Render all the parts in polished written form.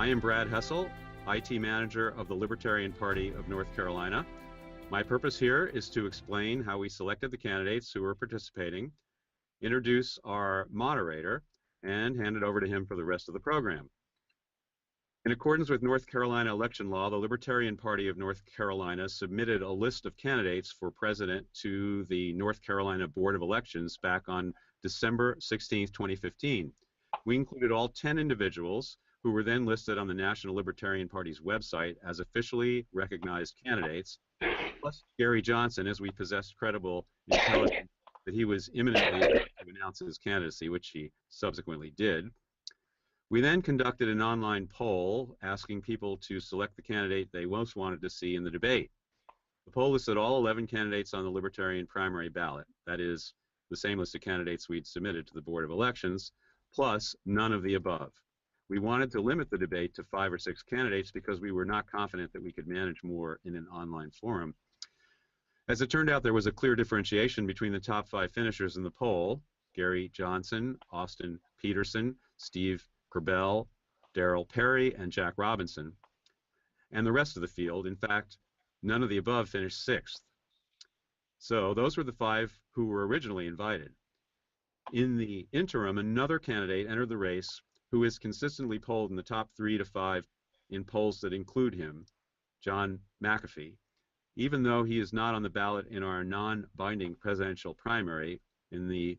I am Brad Hessel, IT Manager of the Libertarian Party of North Carolina. My purpose here is to explain how we selected the candidates who are participating, introduce our moderator, and hand it over to him for the rest of the program. In accordance with North Carolina election law, the Libertarian Party of North Carolina submitted a list of candidates for president to the North Carolina Board of Elections back on December 16, 2015. We included all 10 individuals who were then listed on the National Libertarian Party's website as officially recognized candidates, plus Gary Johnson, as we possessed credible intelligence that he was imminently about to announce his candidacy, which he subsequently did. We then conducted an online poll asking people to select the candidate they most wanted to see in the debate. The poll listed all 11 candidates on the Libertarian primary ballot. That is, the same list of candidates we'd submitted to the Board of Elections, plus none of the above. We wanted to limit the debate to 5 or 6 candidates because we were not confident that we could manage more in an online forum. As it turned out, there was a clear differentiation between the top 5 finishers in the poll: Gary Johnson, Austin Peterson, Steve Kerbell, Darrell Perry, and Jack Robinson, and the rest of the field. In fact, none of the above finished 6th. So those were the 5 who were originally invited. In the interim, another candidate entered the race who is consistently polled in the top 3 to 5 in polls that include him, John McAfee. Even though he is not on the ballot in our non-binding presidential primary, in the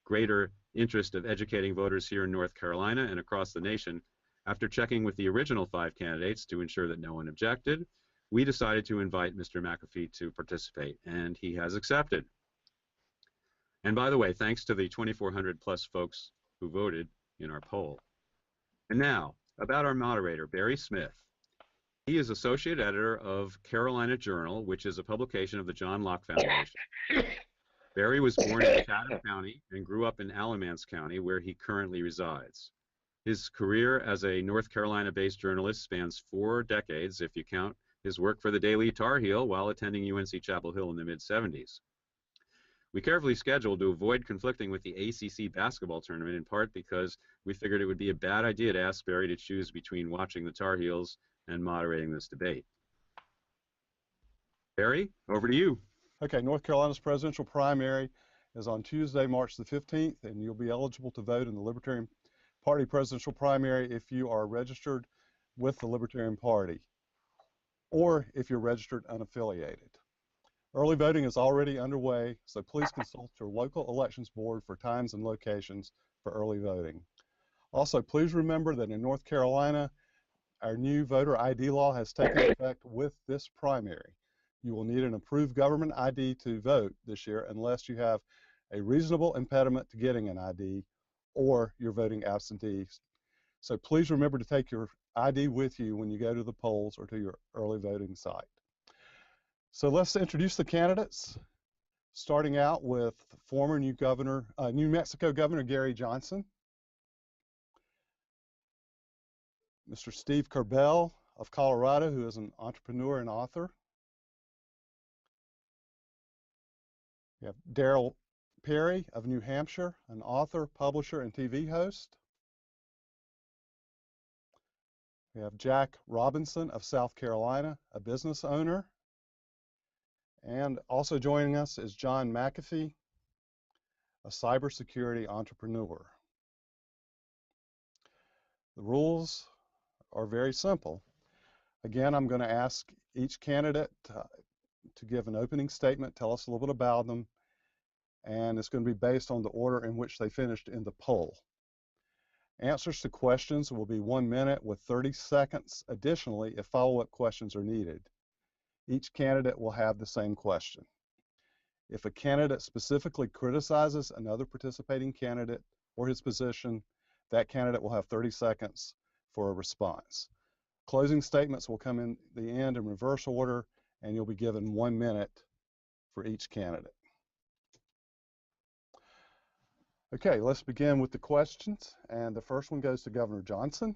greater interest of educating voters here in North Carolina and across the nation, after checking with the original 5 candidates to ensure that no one objected, we decided to invite Mr. McAfee to participate, and he has accepted. And by the way, thanks to the 2,400 plus folks who voted in our poll. And now, about our moderator, Barry Smith. He is Associate Editor of Carolina Journal, which is a publication of the John Locke Foundation. Barry was born in Chatham County and grew up in Alamance County, where he currently resides. His career as a North Carolina-based journalist spans 4 decades, if you count his work for the Daily Tar Heel while attending UNC Chapel Hill in the mid-'70s. We carefully scheduled to avoid conflicting with the ACC basketball tournament, in part because we figured it would be a bad idea to ask Barry to choose between watching the Tar Heels and moderating this debate. Barry, over to you. Okay, North Carolina's presidential primary is on Tuesday, March the 15th, and you'll be eligible to vote in the Libertarian Party presidential primary if you are registered with the Libertarian Party, or if you're registered unaffiliated. Early voting is already underway, so please consult your local elections board for times and locations for early voting. Also, please remember that in North Carolina, our new voter ID law has taken effect with this primary. You will need an approved government ID to vote this year unless you have a reasonable impediment to getting an ID or you're voting absentee. So please remember to take your ID with you when you go to the polls or to your early voting site. So let's introduce the candidates, starting out with former New Mexico Governor Gary Johnson, Mr. Steve Kerbell of Colorado, who is an entrepreneur and author. We have Darrell Perry of New Hampshire, an author, publisher, and TV host. We have Jack Robinson of South Carolina, a business owner. And also joining us is John McAfee, a cybersecurity entrepreneur. The rules are very simple. Again, I'm going to ask each candidate to give an opening statement, tell us a little bit about them, and it's going to be based on the order in which they finished in the poll. Answers to questions will be 1 minute with 30 seconds additionally if follow-up questions are needed. Each candidate will have the same question. If a candidate specifically criticizes another participating candidate or his position, that candidate will have 30 seconds for a response. Closing statements will come in the end in reverse order, and you'll be given 1 minute for each candidate. Okay, let's begin with the questions, and the first one goes to Governor Johnson.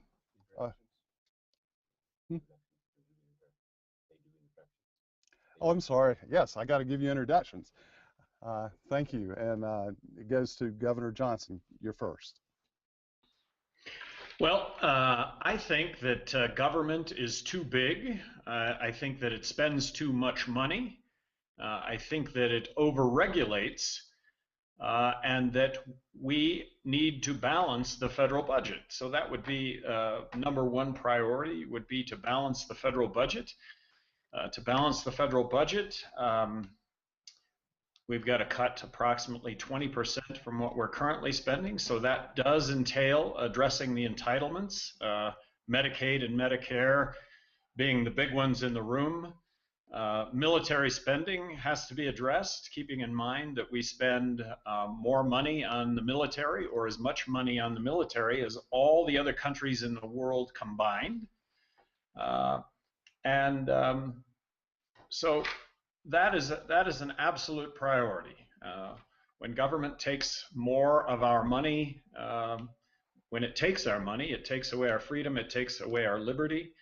Oh, I'm sorry. Yes, I got to give you introductions. Thank you, and it goes to Governor Johnson. You're first. Well, I think that government is too big. I think that it spends too much money. I think that it overregulates, and that we need to balance the federal budget. So that would be number one priority, would be to balance the federal budget. To balance the federal budget, we've got to cut approximately 20% from what we're currently spending. So that does entail addressing the entitlements, Medicaid and Medicare being the big ones in the room. Military spending has to be addressed, keeping in mind that we spend more money on the military, or as much money on the military as all the other countries in the world combined. So that is an absolute priority. When government takes more of our money, when it takes our money, it takes away our freedom, it takes away our liberty.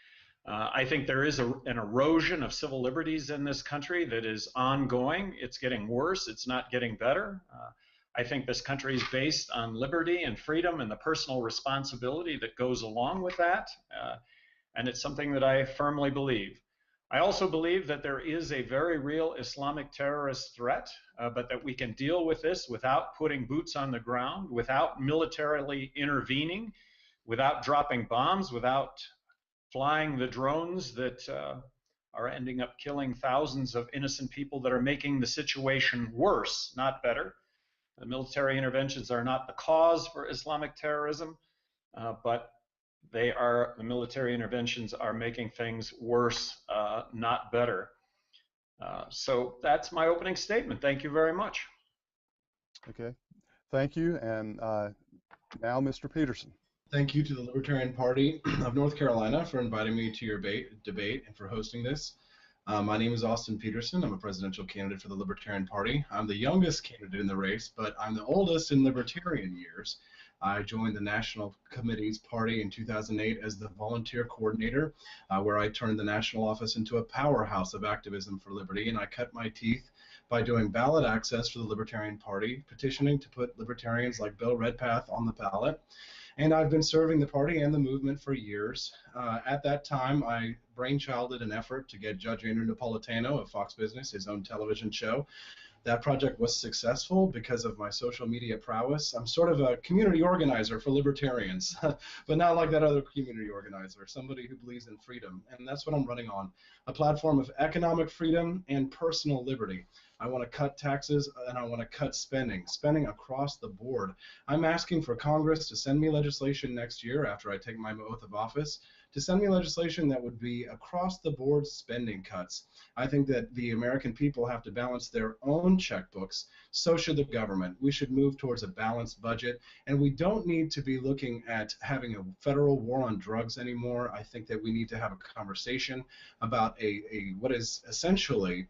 I think there is an erosion of civil liberties in this country that is ongoing. It's getting worse, it's not getting better. I think this country is based on liberty and freedom and the personal responsibility that goes along with that. And it's something that I firmly believe. I also believe that there is a very real Islamic terrorist threat, but that we can deal with this without putting boots on the ground, without militarily intervening, without dropping bombs, without flying the drones that are ending up killing thousands of innocent people that are making the situation worse, not better. The military interventions are not the cause for Islamic terrorism, but the military interventions are making things worse, not better. So that's my opening statement. Thank you very much. Okay, thank you. And now Mr. Peterson. Thank you to the Libertarian Party of North Carolina for inviting me to your debate and for hosting this. My name is Austin Peterson. I'm a presidential candidate for the Libertarian Party. I'm the youngest candidate in the race, but I'm the oldest in libertarian years. I joined the National Committee's party in 2008 as the volunteer coordinator, where I turned the national office into a powerhouse of activism for liberty, and I cut my teeth by doing ballot access for the Libertarian Party, petitioning to put libertarians like Bill Redpath on the ballot. And I've been serving the party and the movement for years. At that time, I brainchilded an effort to get Judge Andrew Napolitano of Fox Business, his own television show. That project was successful because of my social media prowess. I'm sort of a community organizer for libertarians, but not like that other community organizer, somebody who believes in freedom. And that's what I'm running on, a platform of economic freedom and personal liberty. I want to cut taxes and I want to cut spending across the board. I'm asking for Congress to send me legislation next year after I take my oath of office, to send me legislation that would be across the board spending cuts. I think that the American people have to balance their own checkbooks. So should the government. We should move towards a balanced budget, and we don't need to be looking at having a federal war on drugs anymore. I think that we need to have a conversation about what is essentially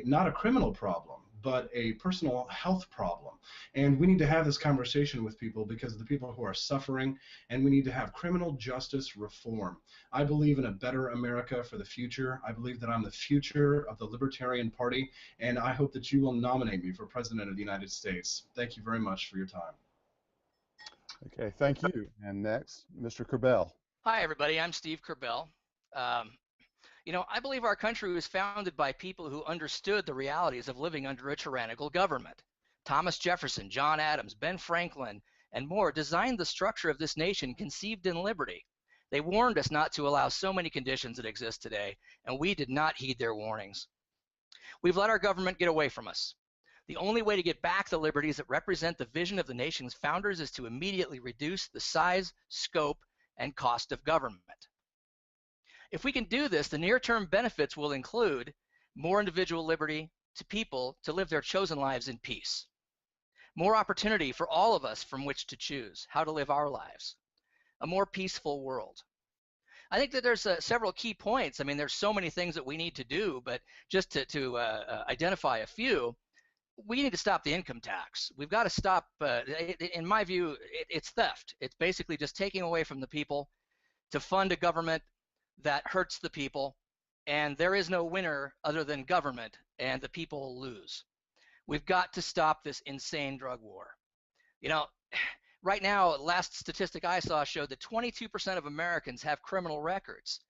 not a criminal problem, but a personal health problem. And we need to have this conversation with people because of the people who are suffering, and we need to have criminal justice reform. I believe in a better America for the future. I believe that I'm the future of the Libertarian Party, and I hope that you will nominate me for President of the United States. Thank you very much for your time. Okay, thank you. And next, Mr. Kerbel. Hi, everybody. I'm Steve Kerbel. You know, I believe our country was founded by people who understood the realities of living under a tyrannical government. Thomas Jefferson, John Adams, Ben Franklin, and more designed the structure of this nation conceived in liberty. They warned us not to allow so many conditions that exist today, and we did not heed their warnings. We've let our government get away from us. The only way to get back the liberties that represent the vision of the nation's founders is to immediately reduce the size, scope, and cost of government. If we can do this, the near-term benefits will include more individual liberty to people to live their chosen lives in peace, more opportunity for all of us from which to choose how to live our lives, a more peaceful world. I think that there's several key points. I mean, there's so many things that we need to do, but just to identify a few, we need to stop the income tax. We've got to stop, in my view, it's theft. It's basically just taking away from the people to fund a government that hurts the people, and there is no winner other than government, and the people lose. We've got to stop this insane drug war. You know, right now, last statistic I saw showed that 22% of Americans have criminal records.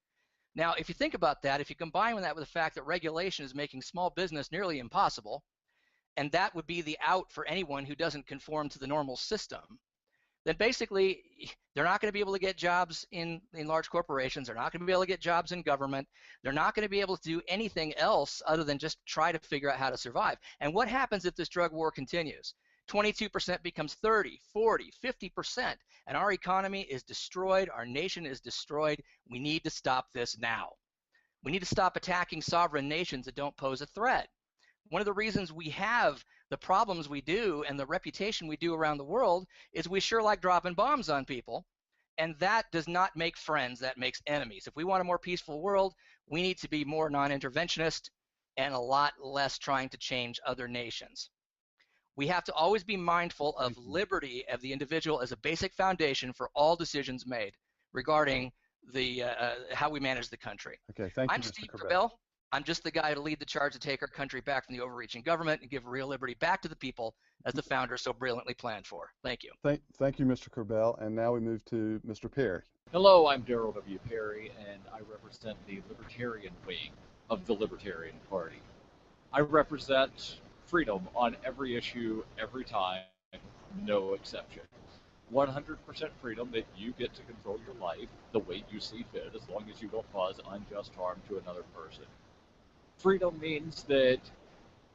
Now, if you think about that, if you combine that with the fact that regulation is making small business nearly impossible, and that would be the out for anyone who doesn't conform to the normal system, then basically they're not going to be able to get jobs in large corporations. They're not going to be able to get jobs in government. They're not going to be able to do anything else other than just try to figure out how to survive. And what happens if this drug war continues? 22% becomes 30, 40, 50%, and our economy is destroyed. Our nation is destroyed. We need to stop this now. We need to stop attacking sovereign nations that don't pose a threat. One of the reasons we have the problems we do and the reputation we do around the world is we sure like dropping bombs on people, and that does not make friends, that makes enemies. If we want a more peaceful world, we need to be more non-interventionist and a lot less trying to change other nations. We have to always be mindful of liberty of the individual as a basic foundation for all decisions made regarding the how we manage the country. Okay, thank you, I'm Mr. Steve Corbett. Corbell. I'm just the guy to lead the charge to take our country back from the overreaching government and give real liberty back to the people as the founders so brilliantly planned for. Thank you. Thank you, Mr. Corbell. And now we move to Mr. Perry. Hello, I'm Darrell W. Perry, and I represent the Libertarian wing of the Libertarian Party. I represent freedom on every issue, every time, no exception. 100% freedom that you get to control your life the way you see fit, as long as you don't cause unjust harm to another person. Freedom means that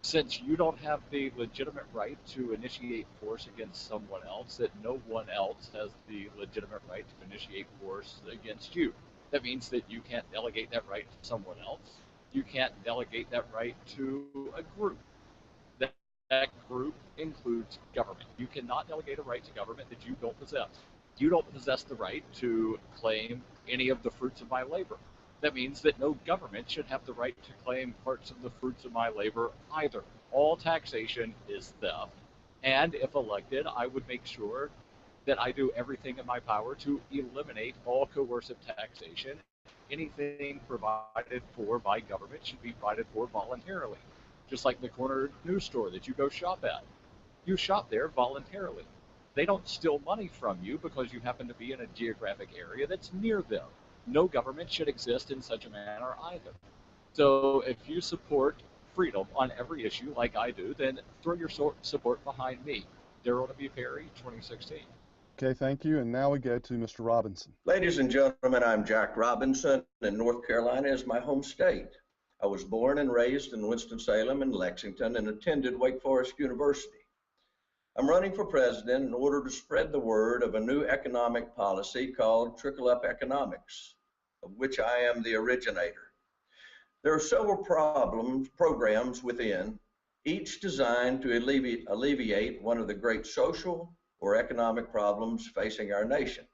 since you don't have the legitimate right to initiate force against someone else, that no one else has the legitimate right to initiate force against you. That means that you can't delegate that right to someone else. You can't delegate that right to a group. That group includes government. You cannot delegate a right to government that you don't possess. You don't possess the right to claim any of the fruits of my labor. That means that no government should have the right to claim parts of the fruits of my labor either. All taxation is theft. And if elected, I would make sure that I do everything in my power to eliminate all coercive taxation. Anything provided for by government should be provided for voluntarily. Just like the corner news store that you go shop at. You shop there voluntarily. They don't steal money from you because you happen to be in a geographic area that's near them. No government should exist in such a manner either. So if you support freedom on every issue like I do, then throw your support behind me. Darrell W. Perry, 2016. Okay, thank you. And now we go to Mr. Robinson. Ladies and gentlemen, I'm Jack Robinson, and North Carolina is my home state. I was born and raised in Winston-Salem and Lexington and attended Wake Forest University. I'm running for president in order to spread the word of a new economic policy called trickle-up economics, of which I am the originator. There are several programs within, each designed to alleviate one of the great social or economic problems facing our nation.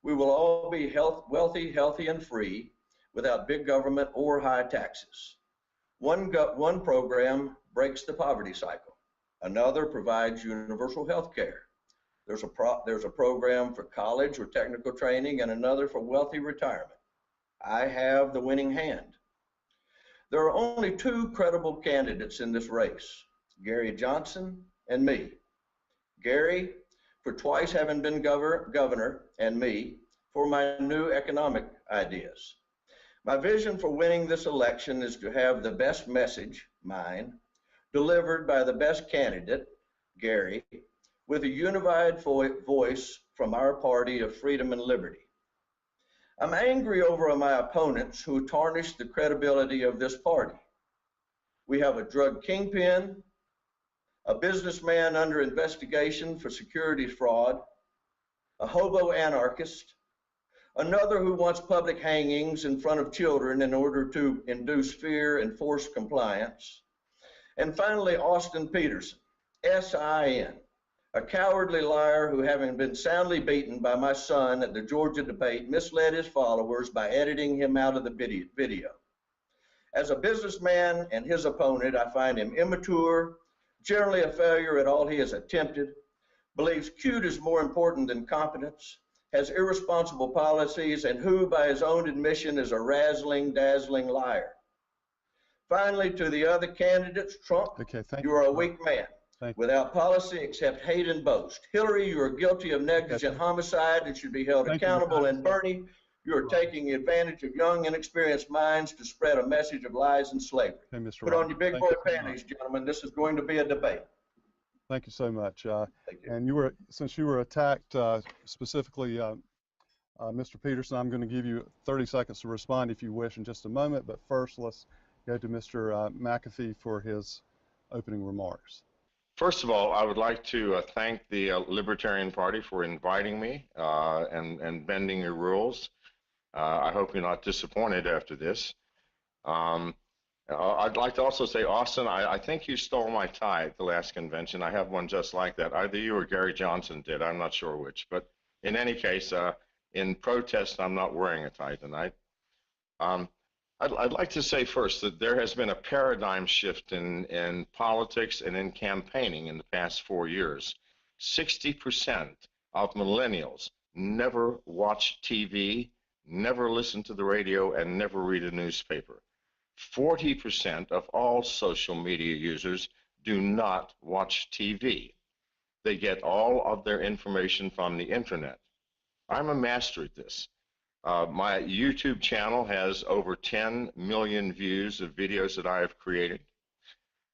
We will all be wealthy, healthy, and free without big government or high taxes. One program breaks the poverty cycle. Another provides universal health care. There's a program for college or technical training and another for wealthy retirement. I have the winning hand. There are only two credible candidates in this race, Gary Johnson and me. Gary, for twice having been governor, and me, for my new economic ideas. My vision for winning this election is to have the best message, mine, delivered by the best candidate, Gary, with a unified voice from our party of freedom and liberty. I'm angry over my opponents who tarnish the credibility of this party. We have a drug kingpin, a businessman under investigation for securities fraud, a hobo anarchist, another who wants public hangings in front of children in order to induce fear and force compliance, and finally, Austin Peterson, S-I-N, a cowardly liar who, having been soundly beaten by my son at the Georgia debate, misled his followers by editing him out of the video. As a businessman and his opponent, I find him immature, generally a failure at all he has attempted, believes cute is more important than competence, has irresponsible policies, and who, by his own admission, is a razzling, dazzling liar. Finally, to the other candidates, Trump, you are a weak man. Thank you. Without policy except hate and boast. Hillary, you are guilty of negligent homicide and should be held accountable. And Bernie, you are taking advantage of young, inexperienced minds to spread a message of lies and slavery. Okay, Mr. Put on your big boy panties, gentlemen. This is going to be a debate. Thank you so much. Thank you. And since you were attacked specifically, Mr. Peterson, I'm going to give you 30 seconds to respond if you wish in just a moment. But first, let's go to Mr. McAfee for his opening remarks. First of all, I would like to thank the Libertarian Party for inviting me and bending your rules. I hope you're not disappointed after this. I'd like to also say, Austin, I think you stole my tie at the last convention. I have one just like that. Either you or Gary Johnson did. I'm not sure which. But in any case, in protest, I'm not wearing a tie tonight. I'd like to say first that there has been a paradigm shift in politics and in campaigning in the past 4 years. 60% of millennials never watch TV, never listen to the radio, and never read a newspaper. 40% of all social media users do not watch TV. They get all of their information from the internet. I'm a master at this. My YouTube channel has over 10 million views of videos that I have created.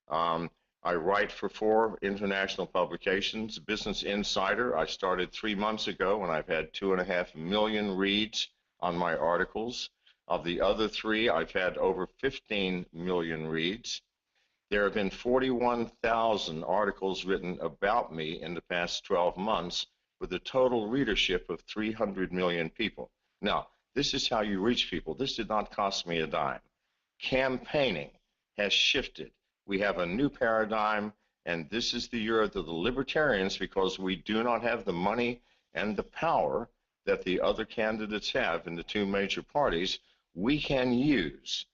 I write for 4 international publications. Business Insider, I started 3 months ago, and I've had 2.5 million reads on my articles. Of the other 3, I've had over 15 million reads. There have been 41,000 articles written about me in the past 12 months with a total readership of 300 million people. Now, this is how you reach people. This did not cost me a dime. Campaigning has shifted. We have a new paradigm, and this is the year of the libertarians because we do not have the money and the power that the other candidates have in the 2 major parties. We can use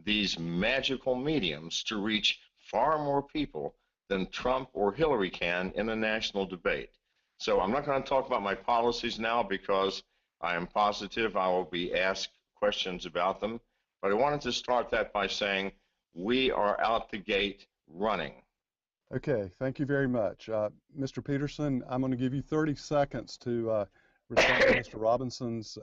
these magical mediums to reach far more people than Trump or Hillary can in a national debate. So I'm not going to talk about my policies now because I am positive I will be asked questions about them. But I wanted to start that by saying we are out the gate running. Okay, thank you very much. Mr. Peterson, I'm going to give you 30 seconds to respond to Mr. Robinson's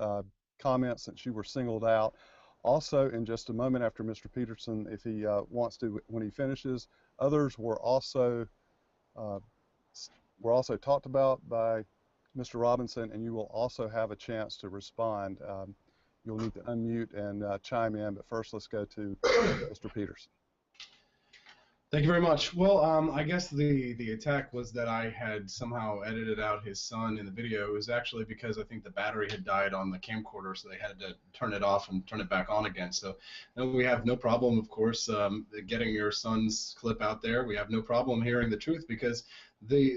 comments since you were singled out. Also, in just a moment after Mr. Peterson, if he wants to, when he finishes, others were also talked about by Mr. Robinson, and you will also have a chance to respond. You'll need to unmute and chime in, but first let's go to Mr. Peterson. Thank you very much. Well, I guess the attack was that I had somehow edited out his son in the video. It was actually because I think the battery had died on the camcorder, so they had to turn it off and turn it back on again. So no, we have no problem, of course, getting your son's clip out there. We have no problem hearing the truth because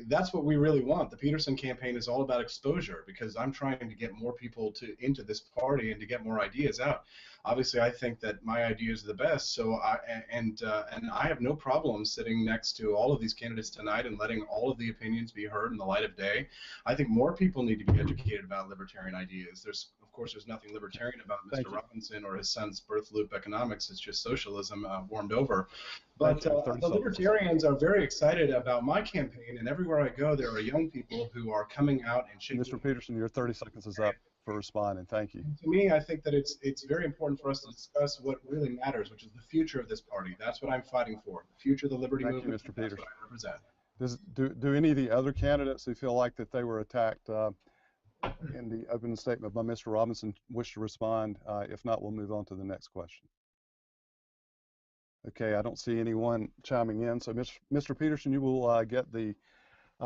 that's what we really want. The Peterson campaign is all about exposure because I'm trying to get more people into this party and to get more ideas out. Obviously, I think that my ideas are the best, so I have no problem sitting next to all of these candidates tonight and letting all of the opinions be heard in the light of day. I think more people need to be educated about libertarian ideas. Of course, there's nothing libertarian about Mr. Robinson or his son's birth loop economics. It's just socialism warmed over. But the libertarians are very excited about my campaign, and everywhere I go, there are young people who are coming out and shaking. Mr. Peterson, your 30 seconds is up for responding. Thank you. To me, I think that it's very important for us to discuss what really matters, which is the future of this party. That's what I'm fighting for. The future of the Liberty Movement. Thank you, Mr. Peterson. That's what I represent. Do any of the other candidates who feel like that they were attacked in the opening statement by Mr. Robinson wish to respond? If not, we'll move on to the next question. Okay, I don't see anyone chiming in. So, Mr. Peterson, you will get the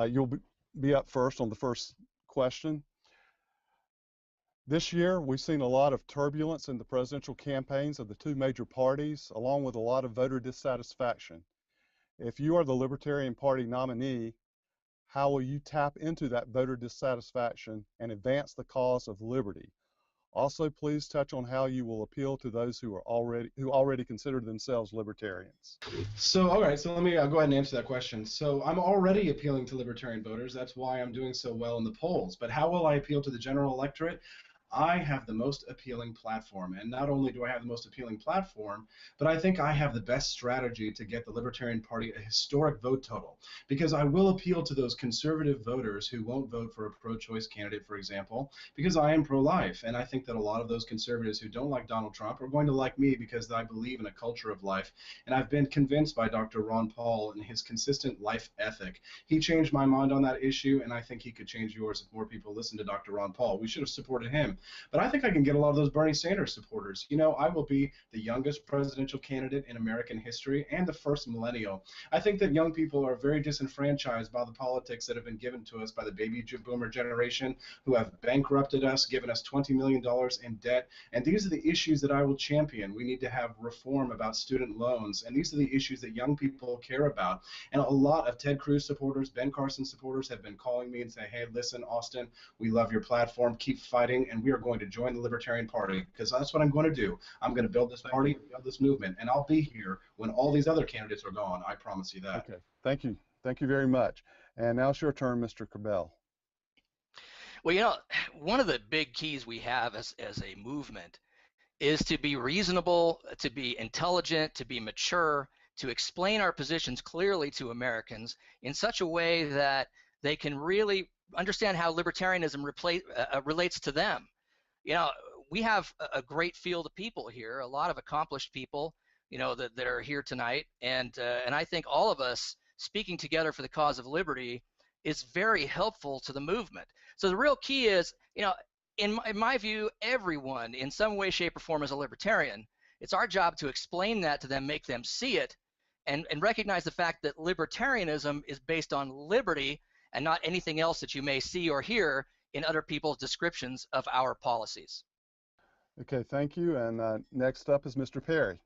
you'll be up first on the first question. This year, we've seen a lot of turbulence in the presidential campaigns of the 2 major parties, along with a lot of voter dissatisfaction. If you are the Libertarian Party nominee, how will you tap into that voter dissatisfaction and advance the cause of liberty? Also, please touch on how you will appeal to those who already consider themselves libertarians. So, all right, so let me go ahead and answer that question. So I'm already appealing to libertarian voters. That's why I'm doing so well in the polls. But how will I appeal to the general electorate? I have the most appealing platform. And not only do I have the most appealing platform, but I think I have the best strategy to get the Libertarian Party a historic vote total, because I will appeal to those conservative voters who won't vote for a pro-choice candidate, for example, because I am pro-life. And I think that a lot of those conservatives who don't like Donald Trump are going to like me because I believe in a culture of life. And I've been convinced by Dr. Ron Paul and his consistent life ethic. He changed my mind on that issue, and I think he could change yours if more people listen to Dr. Ron Paul. We should have supported him. But I think I can get a lot of those Bernie Sanders supporters. You know, I will be the youngest presidential candidate in American history and the first millennial. I think that young people are very disenfranchised by the politics that have been given to us by the baby boomer generation, who have bankrupted us, given us $20 million in debt. And these are the issues that I will champion. We need to have reform about student loans. And these are the issues that young people care about. And a lot of Ted Cruz supporters, Ben Carson supporters have been calling me and saying, hey, listen, Austin, we love your platform. Keep fighting. And we are going to join the Libertarian Party, because that's what I'm going to do. I'm going to build this party, build this movement, and I'll be here when all these other candidates are gone. I promise you that. Okay, thank you. Thank you very much. And now it's your turn, Mr. Cabell. Well, you know, one of the big keys we have as a movement is to be reasonable, to be intelligent, to be mature, to explain our positions clearly to Americans in such a way that they can really understand how libertarianism relates to them. You know, we have a great field of people here, a lot of accomplished people, you know, that are here tonight, and I think all of us speaking together for the cause of liberty is very helpful to the movement. So the real key is, you know, in my view, everyone in some way, shape, or form is a libertarian. It's our job to explain that to them, make them see it, and recognize the fact that libertarianism is based on liberty and not anything else that you may see or hear in other people's descriptions of our policies. Okay, thank you. And next up is Mr. Perry.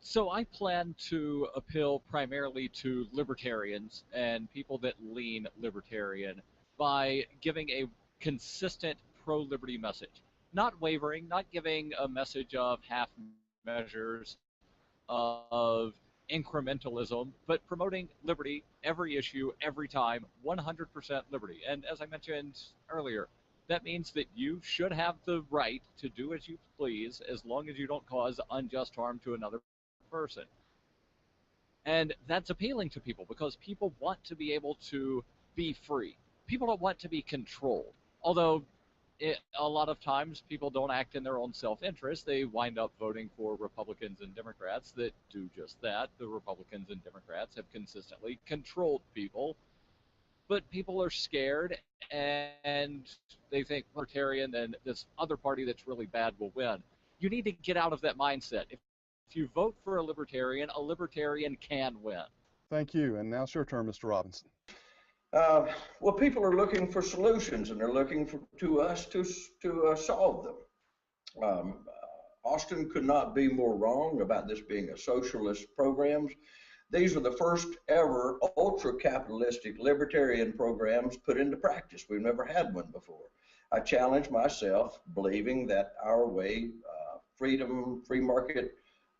So I plan to appeal primarily to libertarians and people that lean libertarian by giving a consistent pro-liberty message. Not wavering, not giving a message of half measures, of incrementalism, but promoting liberty every issue, every time, 100% liberty. And as I mentioned earlier, that means that you should have the right to do as you please as long as you don't cause unjust harm to another person. And that's appealing to people because people want to be able to be free. People don't want to be controlled. Although a lot of times people don't act in their own self-interest. They wind up voting for Republicans and Democrats that do just that. The Republicans and Democrats have consistently controlled people. But people are scared and they think libertarian and this other party that's really bad will win. You need to get out of that mindset. If you vote for a libertarian can win. Thank you. And now it's your turn, Mr. Robinson. Well, people are looking for solutions, and they're looking to us to solve them. Austin could not be more wrong about this being a socialist programs. These are the first ever ultra-capitalistic libertarian programs put into practice. We've never had one before. I challenge myself, believing that our way, freedom, free market,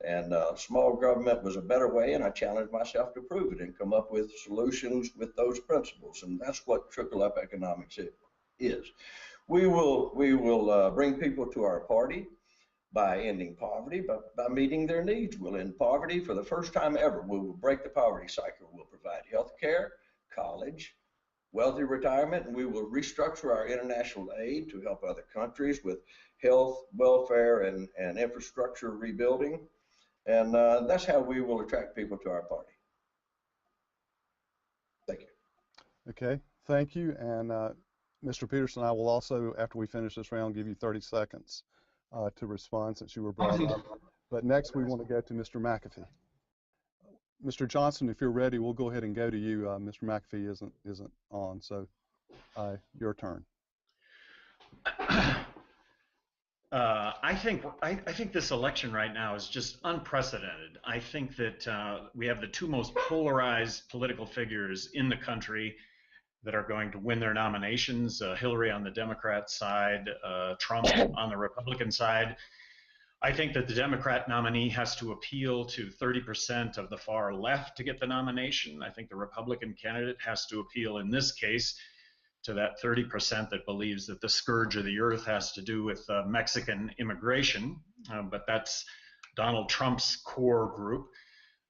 and small government was a better way, and I challenged myself to prove it and come up with solutions with those principles, and that's what trickle-up economics is. We will bring people to our party by ending poverty, by meeting their needs. We'll end poverty for the first time ever. We will break the poverty cycle. We'll provide health care, college, wealthy retirement, and we will restructure our international aid to help other countries with health, welfare, and infrastructure rebuilding. And that's how we will attract people to our party. Thank you. Okay, thank you. And Mr. Peterson, I will also, after we finish this round, give you 30 seconds to respond since you were brought up. But next we want to go to Mr. McAfee. Mr. Johnson, if you're ready, we'll go ahead and go to you. Mr. McAfee isn't on, so your turn. I think this election right now is just unprecedented. I think that we have the two most polarized political figures in the country that are going to win their nominations, Hillary on the Democrat side, Trump on the Republican side. I think that the Democrat nominee has to appeal to 30% of the far left to get the nomination. I think the Republican candidate has to appeal, in this case, to that 30% that believes that the scourge of the earth has to do with Mexican immigration, but that's Donald Trump's core group.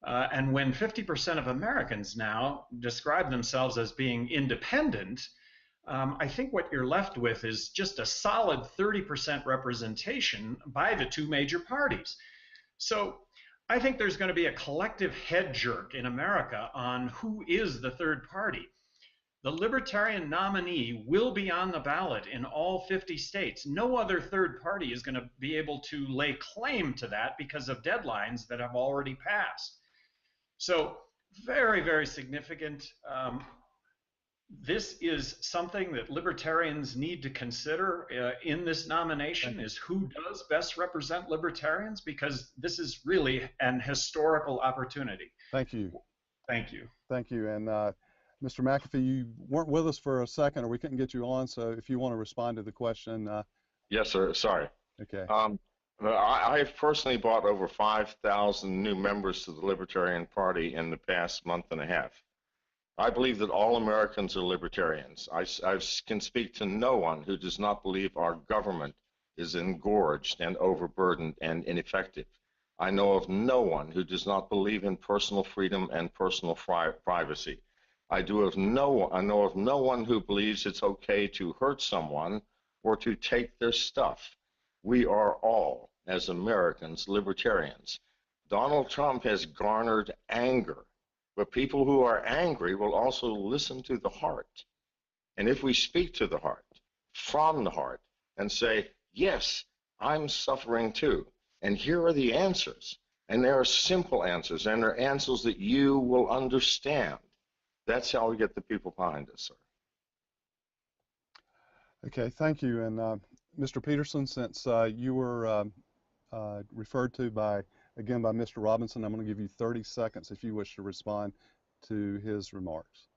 And when 50% of Americans now describe themselves as being independent, I think what you're left with is just a solid 30% representation by the two major parties. So I think there's going to be a collective head jerk in America on who is the third party. The Libertarian nominee will be on the ballot in all 50 states. No other third party is going to be able to lay claim to that because of deadlines that have already passed. So very, very significant. This is something that libertarians need to consider in this nomination, is who does best represent libertarians, because this is really an historical opportunity. Thank you. Thank you. Thank you. And Mr. McAfee, you weren't with us for a second, or we couldn't get you on, so if you want to respond to the question. Yes, sir. Sorry. Okay. I've personally brought over 5,000 new members to the Libertarian Party in the past month and a half. I believe that all Americans are libertarians. I can speak to no one who does not believe our government is engorged and overburdened and ineffective. I know of no one who does not believe in personal freedom and personal privacy. I know of no one who believes it's okay to hurt someone or to take their stuff. We are all, as Americans, libertarians. Donald Trump has garnered anger. But people who are angry will also listen to the heart. And if we speak to the heart, from the heart, and say, yes, I'm suffering too, and here are the answers, and there are simple answers, and they're answers that you will understand. That's how we get the people behind us, sir. Okay, thank you. And Mr. Peterson, since you were referred to by Mr. Robinson, I'm going to give you 30 seconds if you wish to respond to his remarks.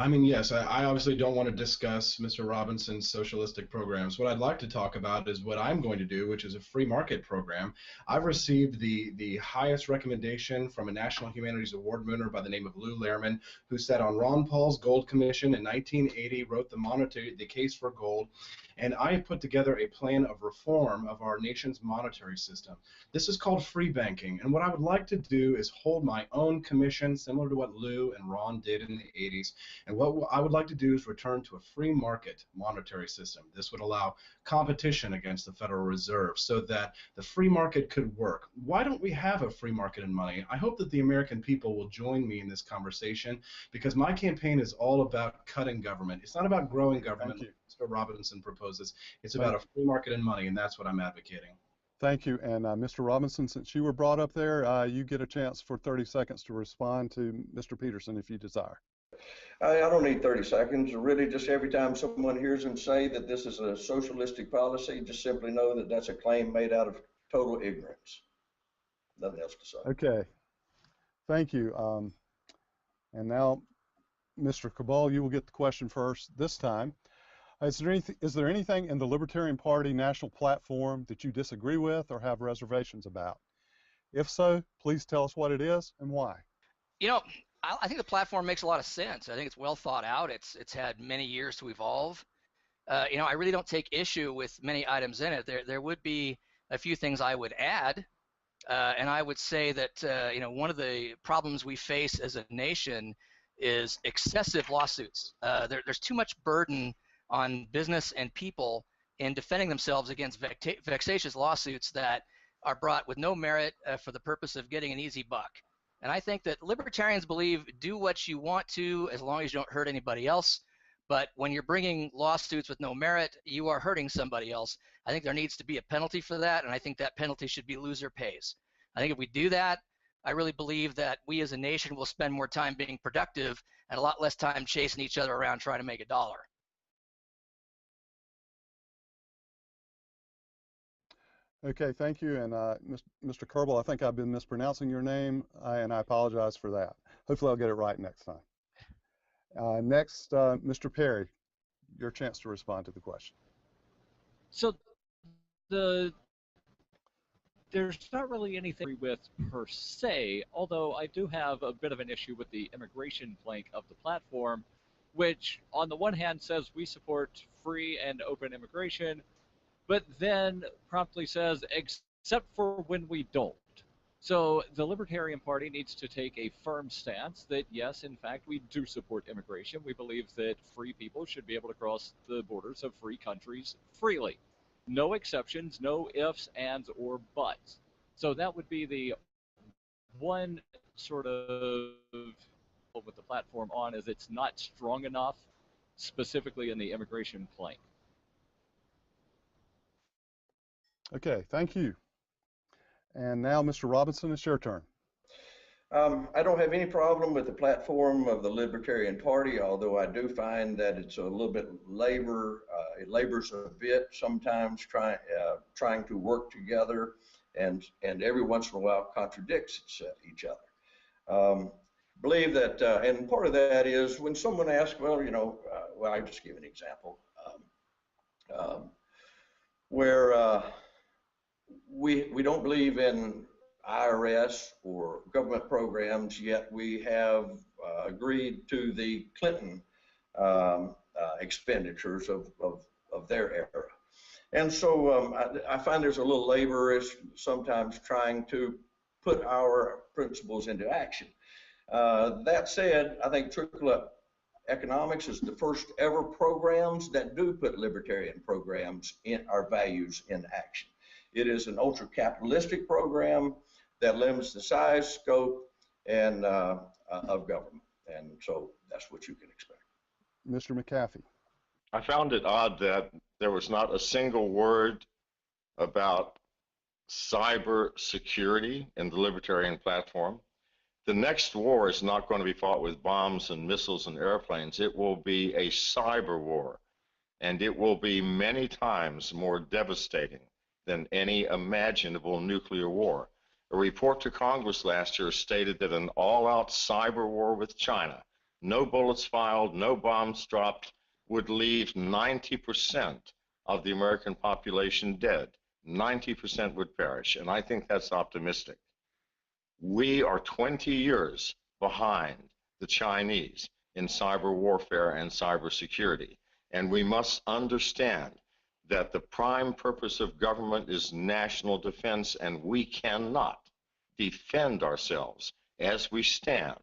I mean, yes, I obviously don't want to discuss Mr. Robinson's socialistic programs. What I'd like to talk about is what I'm going to do, which is a free market program. I've received the highest recommendation from a National Humanities Award winner by the name of Lou Lehrman, who sat on Ron Paul's Gold Commission in 1980, wrote the case for gold, and I have put together a plan of reform of our nation's monetary system. This is called free banking, and what I would like to do is hold my own commission, similar to what Lou and Ron did in the 80s. And what I would like to do is return to a free market monetary system. This would allow competition against the Federal Reserve so that the free market could work. Why don't we have a free market in money? I hope that the American people will join me in this conversation, because my campaign is all about cutting government. It's not about growing government, like Mr. Robinson proposes. It's about a free market in money, and that's what I'm advocating. Thank you. And Mr. Robinson, since you were brought up there, you get a chance for 30 seconds to respond to Mr. Peterson if you desire. I don't need 30 seconds. Really, just every time someone hears him say that this is a socialistic policy, just simply know that that's a claim made out of total ignorance. Nothing else to say. Okay. Thank you. And now, Mr. Cabal, you will get the question first this time. Is there anything in the Libertarian Party national platform that you disagree with or have reservations about? If so, please tell us what it is and why. You know, I think the platform makes a lot of sense. I think it's well thought out. It's had many years to evolve. You know, I really don't take issue with many items in it. There would be a few things I would add, and I would say that you know, one of the problems we face as a nation is excessive lawsuits. There's too much burden on business and people in defending themselves against vexatious lawsuits that are brought with no merit for the purpose of getting an easy buck. And I think that libertarians believe do what you want to as long as you don't hurt anybody else. But when you're bringing lawsuits with no merit, you are hurting somebody else. I think there needs to be a penalty for that, and I think that penalty should be loser pays. I think if we do that, I really believe that we as a nation will spend more time being productive and a lot less time chasing each other around trying to make a dollar. Okay, thank you. And Mr. Kerbal, I think I've been mispronouncing your name, and I apologize for that. Hopefully I'll get it right next time. Next, Mr. Perry, your chance to respond to the question. So there's not really anything with per se, although I do have a bit of an issue with the immigration plank of the platform, which on the one hand says we support free and open immigration, but then promptly says except for when we don't. So the Libertarian Party needs to take a firm stance that, yes, in fact, we do support immigration. We believe that free people should be able to cross the borders of free countries freely. No exceptions, no ifs, ands, or buts. So that would be the one sort of with the platform on, is it's not strong enough specifically in the immigration plank. Okay, thank you. And now, Mr. Robinson, it's your turn. I don't have any problem with the platform of the Libertarian Party, although I do find that it's a little bit it labors a bit sometimes trying to work together, and every once in a while contradicts each other. Believe that, and part of that is when someone asks, well, well, I'll just give an example where we don't believe in IRS or government programs, yet we have agreed to the Clinton expenditures of their era. And so I find there's a little laborious sometimes trying to put our principles into action. That said, I think trickle-up economics is the first ever programs that do put libertarian programs in our values in action. It is an ultra-capitalistic program that limits the size, scope, and of government. And so that's what you can expect. Mr. McAfee. I found it odd that there was not a single word about cyber security in the Libertarian platform. The next war is not going to be fought with bombs and missiles and airplanes. It will be a cyber war, and it will be many times more devastating than any imaginable nuclear war. A report to Congress last year stated that an all-out cyber war with China, no bullets fired, no bombs dropped, would leave 90% of the American population dead. 90% would perish, and I think that's optimistic. We are 20 years behind the Chinese in cyber warfare and cyber security, and we must understand that the prime purpose of government is national defense, and we cannot defend ourselves as we stand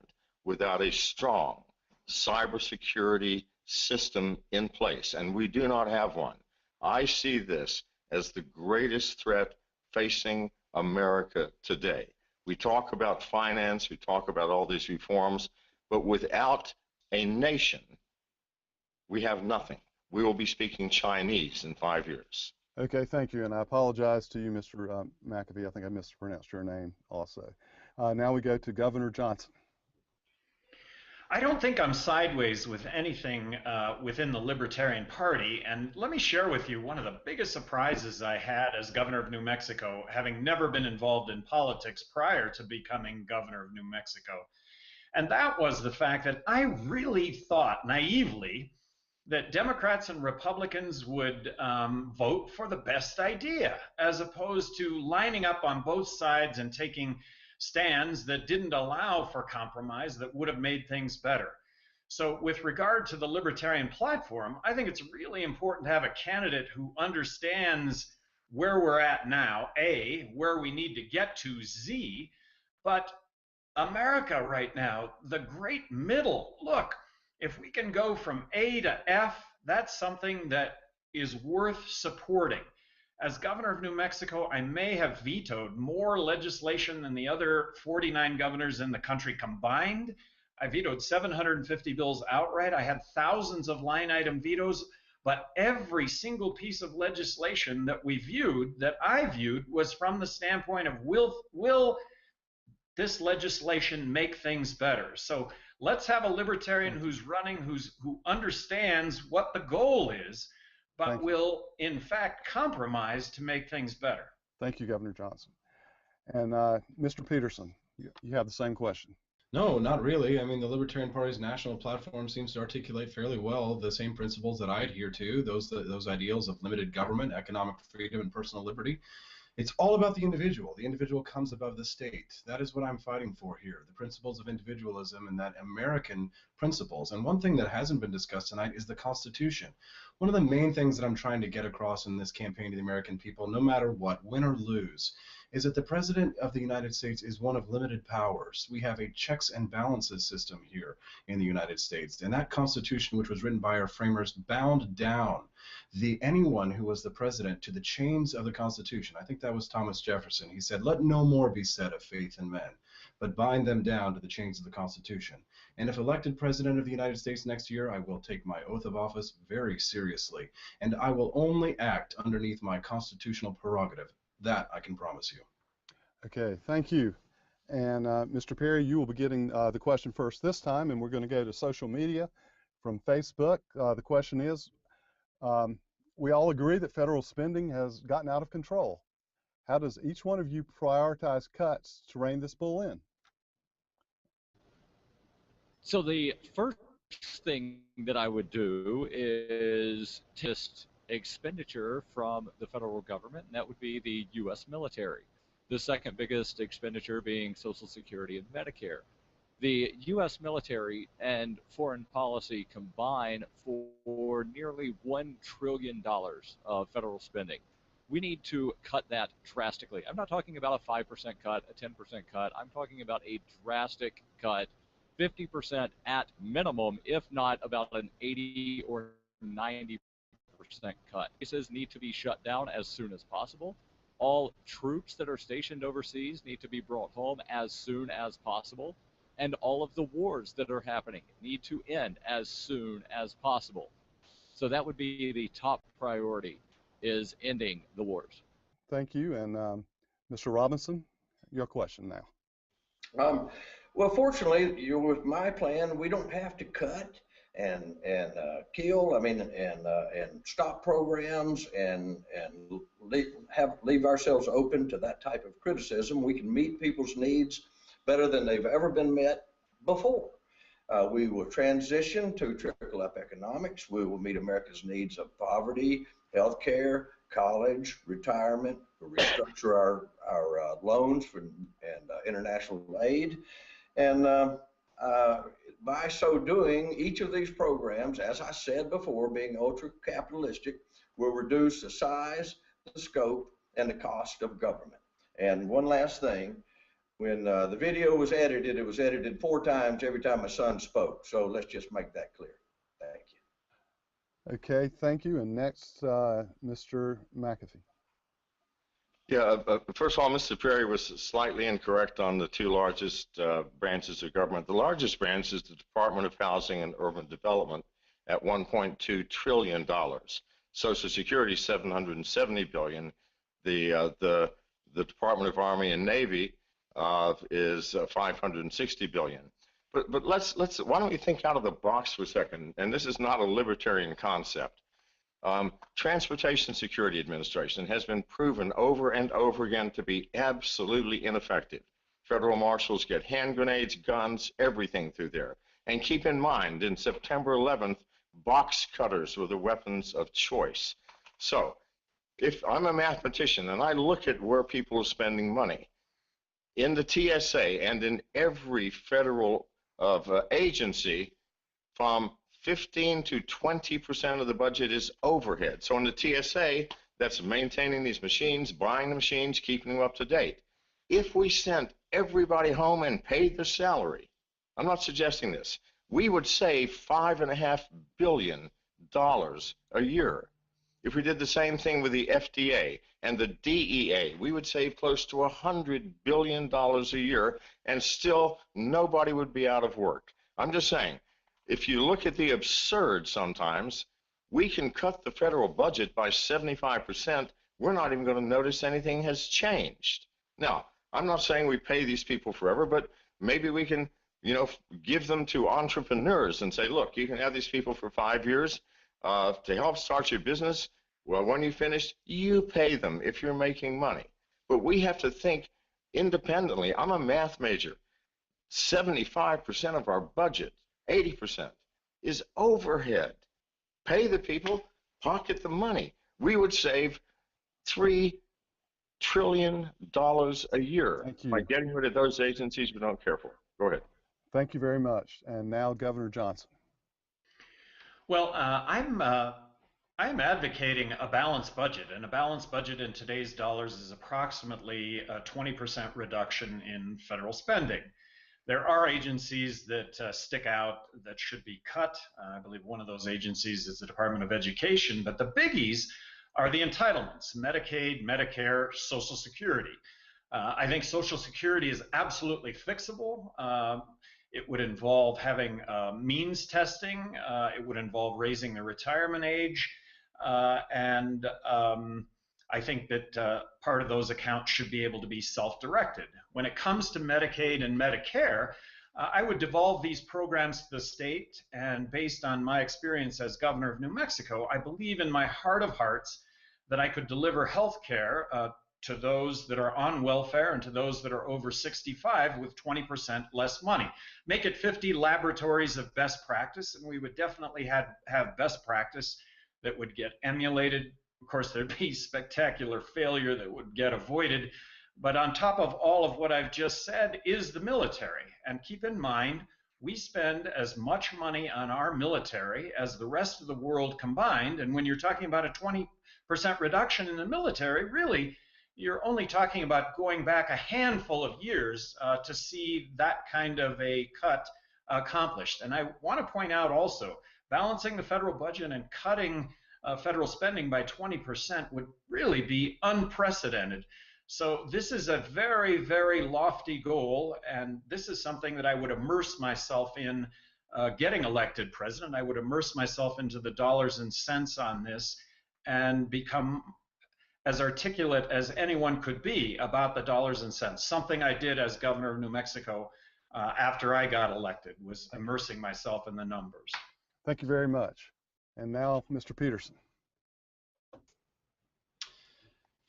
without a strong cybersecurity system in place, and we do not have one. I see this as the greatest threat facing America today. We talk about finance, we talk about all these reforms, but without a nation, we have nothing. We will be speaking Chinese in 5 years. Okay, thank you, and I apologize to you, Mr. McAfee. I think I mispronounced your name also. Now we go to Governor Johnson. I don't think I'm sideways with anything within the Libertarian Party, and let me share with you one of the biggest surprises I had as governor of New Mexico, having never been involved in politics prior to becoming governor of New Mexico. And that was the fact that I really thought naively that Democrats and Republicans would vote for the best idea, as opposed to lining up on both sides and taking stands that didn't allow for compromise that would have made things better. So with regard to the Libertarian platform, I think it's really important to have a candidate who understands where we're at now, A, where we need to get to, Z, but America right now, the great middle, look, if we can go from A to F, that's something that is worth supporting. As governor of New Mexico, I may have vetoed more legislation than the other 49 governors in the country combined. I vetoed 750 bills outright. I had thousands of line item vetoes, but every single piece of legislation that I viewed, was from the standpoint of will this legislation make things better? So let's have a libertarian who's running, who understands what the goal is, but will, in fact, compromise to make things better. Thank you, Governor Johnson. And Mr. Peterson, you have the same question. No, not really. I mean, the Libertarian Party's national platform seems to articulate fairly well the same principles that I adhere to, those ideals of limited government, economic freedom, and personal liberty. It's all about the individual. The individual comes above the state. That is what I'm fighting for here, the principles of individualism and that American principles. And one thing that hasn't been discussed tonight is the Constitution. One of the main things that I'm trying to get across in this campaign to the American people, no matter what, win or lose, is that the President of the United States is one of limited powers. We have a checks and balances system here in the United States. And that Constitution, which was written by our framers, bound down anyone who was the president to the chains of the Constitution. I think that was Thomas Jefferson. He said, "Let no more be said of faith in men, but bind them down to the chains of the Constitution." And if elected president of the United States next year, I will take my oath of office very seriously, and I will only act underneath my constitutional prerogative. That I can promise you. Okay, thank you. And Mr. Perry, you will be getting the question first this time, and we're going to go to social media from Facebook. The question is, we all agree that federal spending has gotten out of control. How does each one of you prioritize cuts to rein this bull in? So the first thing that I would do is test expenditure from the federal government, and that would be the U.S. military. The second biggest expenditure being Social Security and Medicare. The U.S. military and foreign policy combine for nearly $1 trillion of federal spending. We need to cut that drastically. I'm not talking about a 5% cut, a 10% cut. I'm talking about a drastic cut, 50% at minimum, if not about an 80 or 90% cut. Bases need to be shut down as soon as possible. All troops that are stationed overseas need to be brought home as soon as possible. And all of the wars that are happening need to end as soon as possible. So that would be the top priority, is ending the wars. Thank you. And Mr. Robinson, your question now. Well, fortunately, with my plan, we don't have to cut and kill. I mean, and stop programs and leave ourselves open to that type of criticism. We can meet people's needs better than they've ever been met before. We will transition to trickle-up economics. We will meet America's needs of poverty, health care, college, retirement. We'll restructure our loans and international aid. And by so doing, each of these programs, as I said before, being ultra-capitalistic, will reduce the size, the scope, and the cost of government. And one last thing, when the video was edited, it was edited 4 times every time my son spoke. So let's just make that clear. Thank you. Okay, thank you. And next, Mr. McAfee. Yeah, first of all, Mr. Perry was slightly incorrect on the 2 largest branches of government. The largest branch is the Department of Housing and Urban Development at $1.2 trillion. Social Security, $770 billion. The Department of Army and Navy is $560 billion. But why don't we think out of the box for a second? And this is not a libertarian concept. Transportation Security Administration has been proven over and over again to be absolutely ineffective. Federal marshals get hand grenades, guns, everything through there. And keep in mind, in September 11th, box cutters were the weapons of choice. So, if I'm a mathematician and I look at where people are spending money, in the TSA and in every federal agency, from 15 to 20% of the budget is overhead. So in the TSA, that's maintaining these machines, buying the machines, keeping them up to date. If we sent everybody home and paid their salary, I'm not suggesting this, we would save $5.5 billion a year. If we did the same thing with the FDA and the DEA, we would save close to $100 billion a year, and still nobody would be out of work. I'm just saying, if you look at the absurd sometimes, we can cut the federal budget by 75%. We're not even going to notice anything has changed. Now, I'm not saying we pay these people forever, but maybe we can, give them to entrepreneurs and say, look, you can have these people for 5 years to help start your business. Well, when you finish, you pay them if you're making money. But we have to think independently. I'm a math major. 75% of our budget, 80%, is overhead. Pay the people, pocket the money. We would save $3 trillion a year Thank by you. getting rid of those agencies we don't care for. Go ahead. Thank you very much. And now Governor Johnson. Well, I'm advocating a balanced budget, and a balanced budget in today's dollars is approximately a 20% reduction in federal spending. There are agencies that stick out that should be cut. I believe one of those agencies is the Department of Education, but the biggies are the entitlements: Medicaid, Medicare, Social Security. I think Social Security is absolutely fixable. It would involve having means testing. It would involve raising the retirement age. And I think that part of those accounts should be able to be self-directed. When it comes to Medicaid and Medicare, I would devolve these programs to the state. And based on my experience as governor of New Mexico, I believe in my heart of hearts that I could deliver health care to those that are on welfare and to those that are over 65 with 20% less money. Make it 50 laboratories of best practice, and we would definitely have best practice that would get emulated. Of course, there'd be spectacular failure that would get avoided. But on top of all of what I've just said is the military. And keep in mind, we spend as much money on our military as the rest of the world combined. And when you're talking about a 20% reduction in the military, really, you're only talking about going back a handful of years to see that kind of a cut accomplished. And I want to point out also, balancing the federal budget and cutting federal spending by 20% would really be unprecedented. So this is a very, very lofty goal, and this is something that I would immerse myself in getting elected president. I would immerse myself into the dollars and cents on this and become as articulate as anyone could be about the dollars and cents. Something I did as governor of New Mexico after I got elected was immersing myself in the numbers. Thank you very much. And now, Mr. Peterson.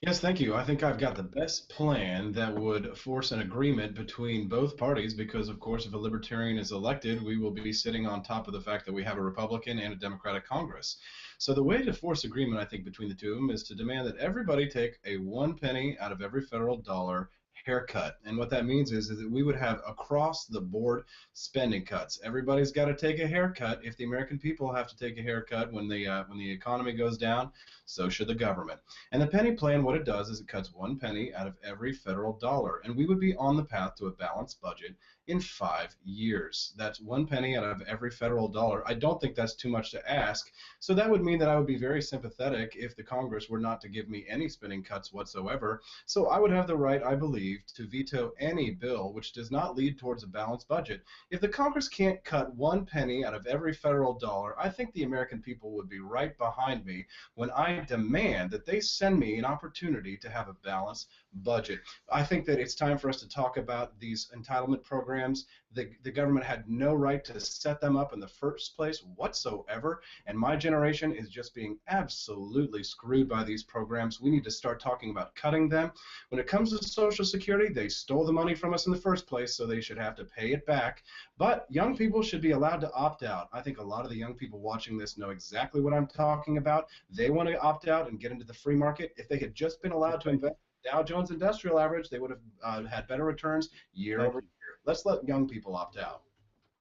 Yes, thank you. I think I've got the best plan that would force an agreement between both parties because, of course, if a Libertarian is elected, we will be sitting on top of the fact that we have a Republican and a Democratic Congress. So the way to force agreement, I think, between the two of them is to demand that everybody take a 1 penny out of every federal dollar haircut. And what that means is that we would have across the board spending cuts. Everybody's got to take a haircut. If the American people have to take a haircut when the economy goes down, so should the government. And the penny plan, what it does is it cuts 1 penny out of every federal dollar. And we would be on the path to a balanced budget in 5 years. That's 1 penny out of every federal dollar. I don't think that's too much to ask. So that would mean that I would be very sympathetic if the Congress were not to give me any spending cuts whatsoever. So I would have the right, I believe, to veto any bill which does not lead towards a balanced budget. If the Congress can't cut 1 penny out of every federal dollar, I think the American people would be right behind me when I demand that they send me an opportunity to have a balanced budget. I think that it's time for us to talk about these entitlement programs. The government had no right to set them up in the first place whatsoever, and my generation is just being absolutely screwed by these programs. We need to start talking about cutting them. When it comes to Social Security, they stole the money from us in the first place, so they should have to pay it back. But young people should be allowed to opt out. I think a lot of the young people watching this know exactly what I'm talking about. They want to opt out and get into the free market. If they had just been allowed to invest in Dow Jones Industrial Average, they would have had better returns year over year. Let's let young people opt out.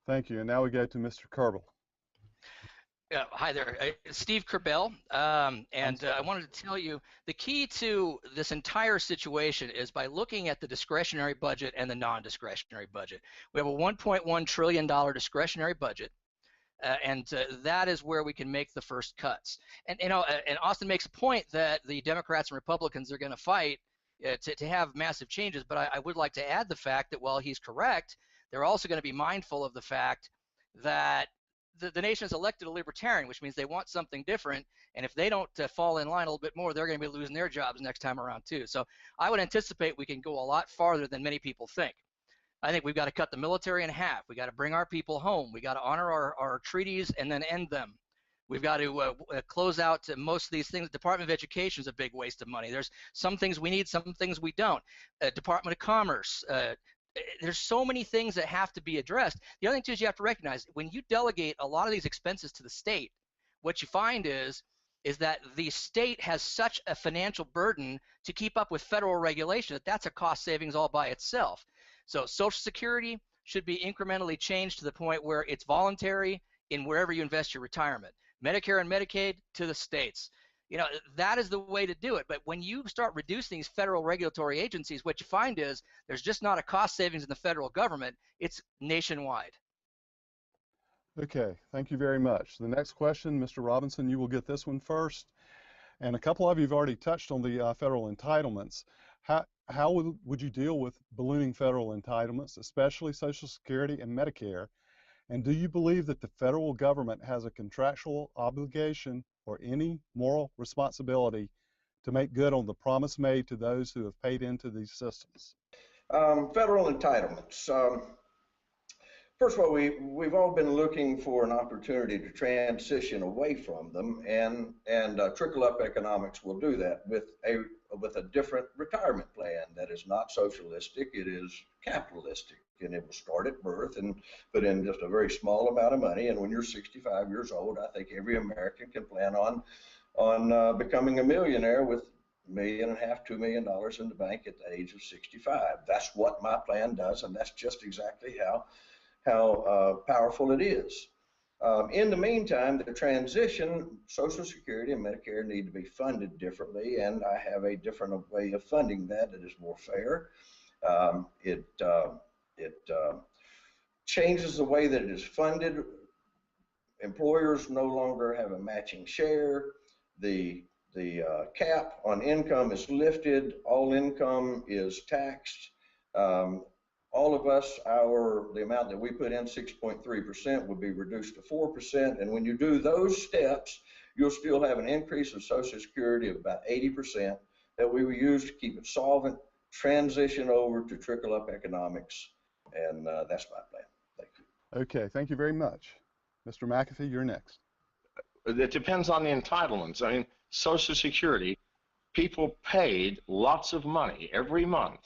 Thank you. And now we go to Mr. Kerbel. Hi there, Steve Kerbel, and I wanted to tell you the key to this entire situation is by looking at the discretionary budget and the non-discretionary budget. We have a $1.1 trillion discretionary budget, and that is where we can make the first cuts. And and Austin makes a point that the Democrats and Republicans are going to fight to have massive changes, but I would like to add the fact that while he's correct, they're also going to be mindful of the fact that the nation has elected a libertarian, which means they want something different, and if they don't fall in line a little bit more, they're going to be losing their jobs next time around too. So I would anticipate we can go a lot farther than many people think. I think we've got to cut the military in half. We got to bring our people home. We got to honor our treaties and then end them. We've got to close out most of these things. Department of Education is a big waste of money. There's some things we need, some things we don't. Department of Commerce. There's so many things that have to be addressed. The other thing too is you have to recognize when you delegate a lot of these expenses to the state, what you find is is that the state has such a financial burden to keep up with federal regulation that that's a cost savings all by itself. So Social Security should be incrementally changed to the point where it's voluntary in wherever you invest your retirement. Medicare and Medicaid to the states. You know, that is the way to do it. But when you start reducing these federal regulatory agencies, what you find is there's just not a cost savings in the federal government. It's nationwide. Okay, thank you very much. The next question, Mr. Robinson, you will get this one first. And a couple of you have already touched on the federal entitlements. How would you deal with ballooning federal entitlements, especially Social Security and Medicare? And do you believe that the federal government has a contractual obligation or any moral responsibility to make good on the promise made to those who have paid into these systems? Federal entitlements. First of all, we've all been looking for an opportunity to transition away from them, and trickle-up economics will do that with a different retirement plan that is not socialistic. It is capitalistic, and it will start at birth and put in just a very small amount of money. And when you're 65 years old, I think every American can plan on becoming a millionaire with $1.5 million, $2 million in the bank at the age of 65. That's what my plan does, and that's just exactly how powerful it is. In the meantime, the transition, Social Security and Medicare need to be funded differently, and I have a different way of funding that is more fair. It changes the way that it is funded. Employers no longer have a matching share. The cap on income is lifted. All income is taxed. All of us, the amount that we put in, 6.3%, would be reduced to 4%. And when you do those steps, you'll still have an increase of Social Security of about 80% that we will use to keep it solvent, transition over to trickle-up economics. And that's my plan. Thank you. Okay, thank you very much. Mr. McAfee, you're next. It depends on the entitlements. I mean, Social Security, people paid lots of money every month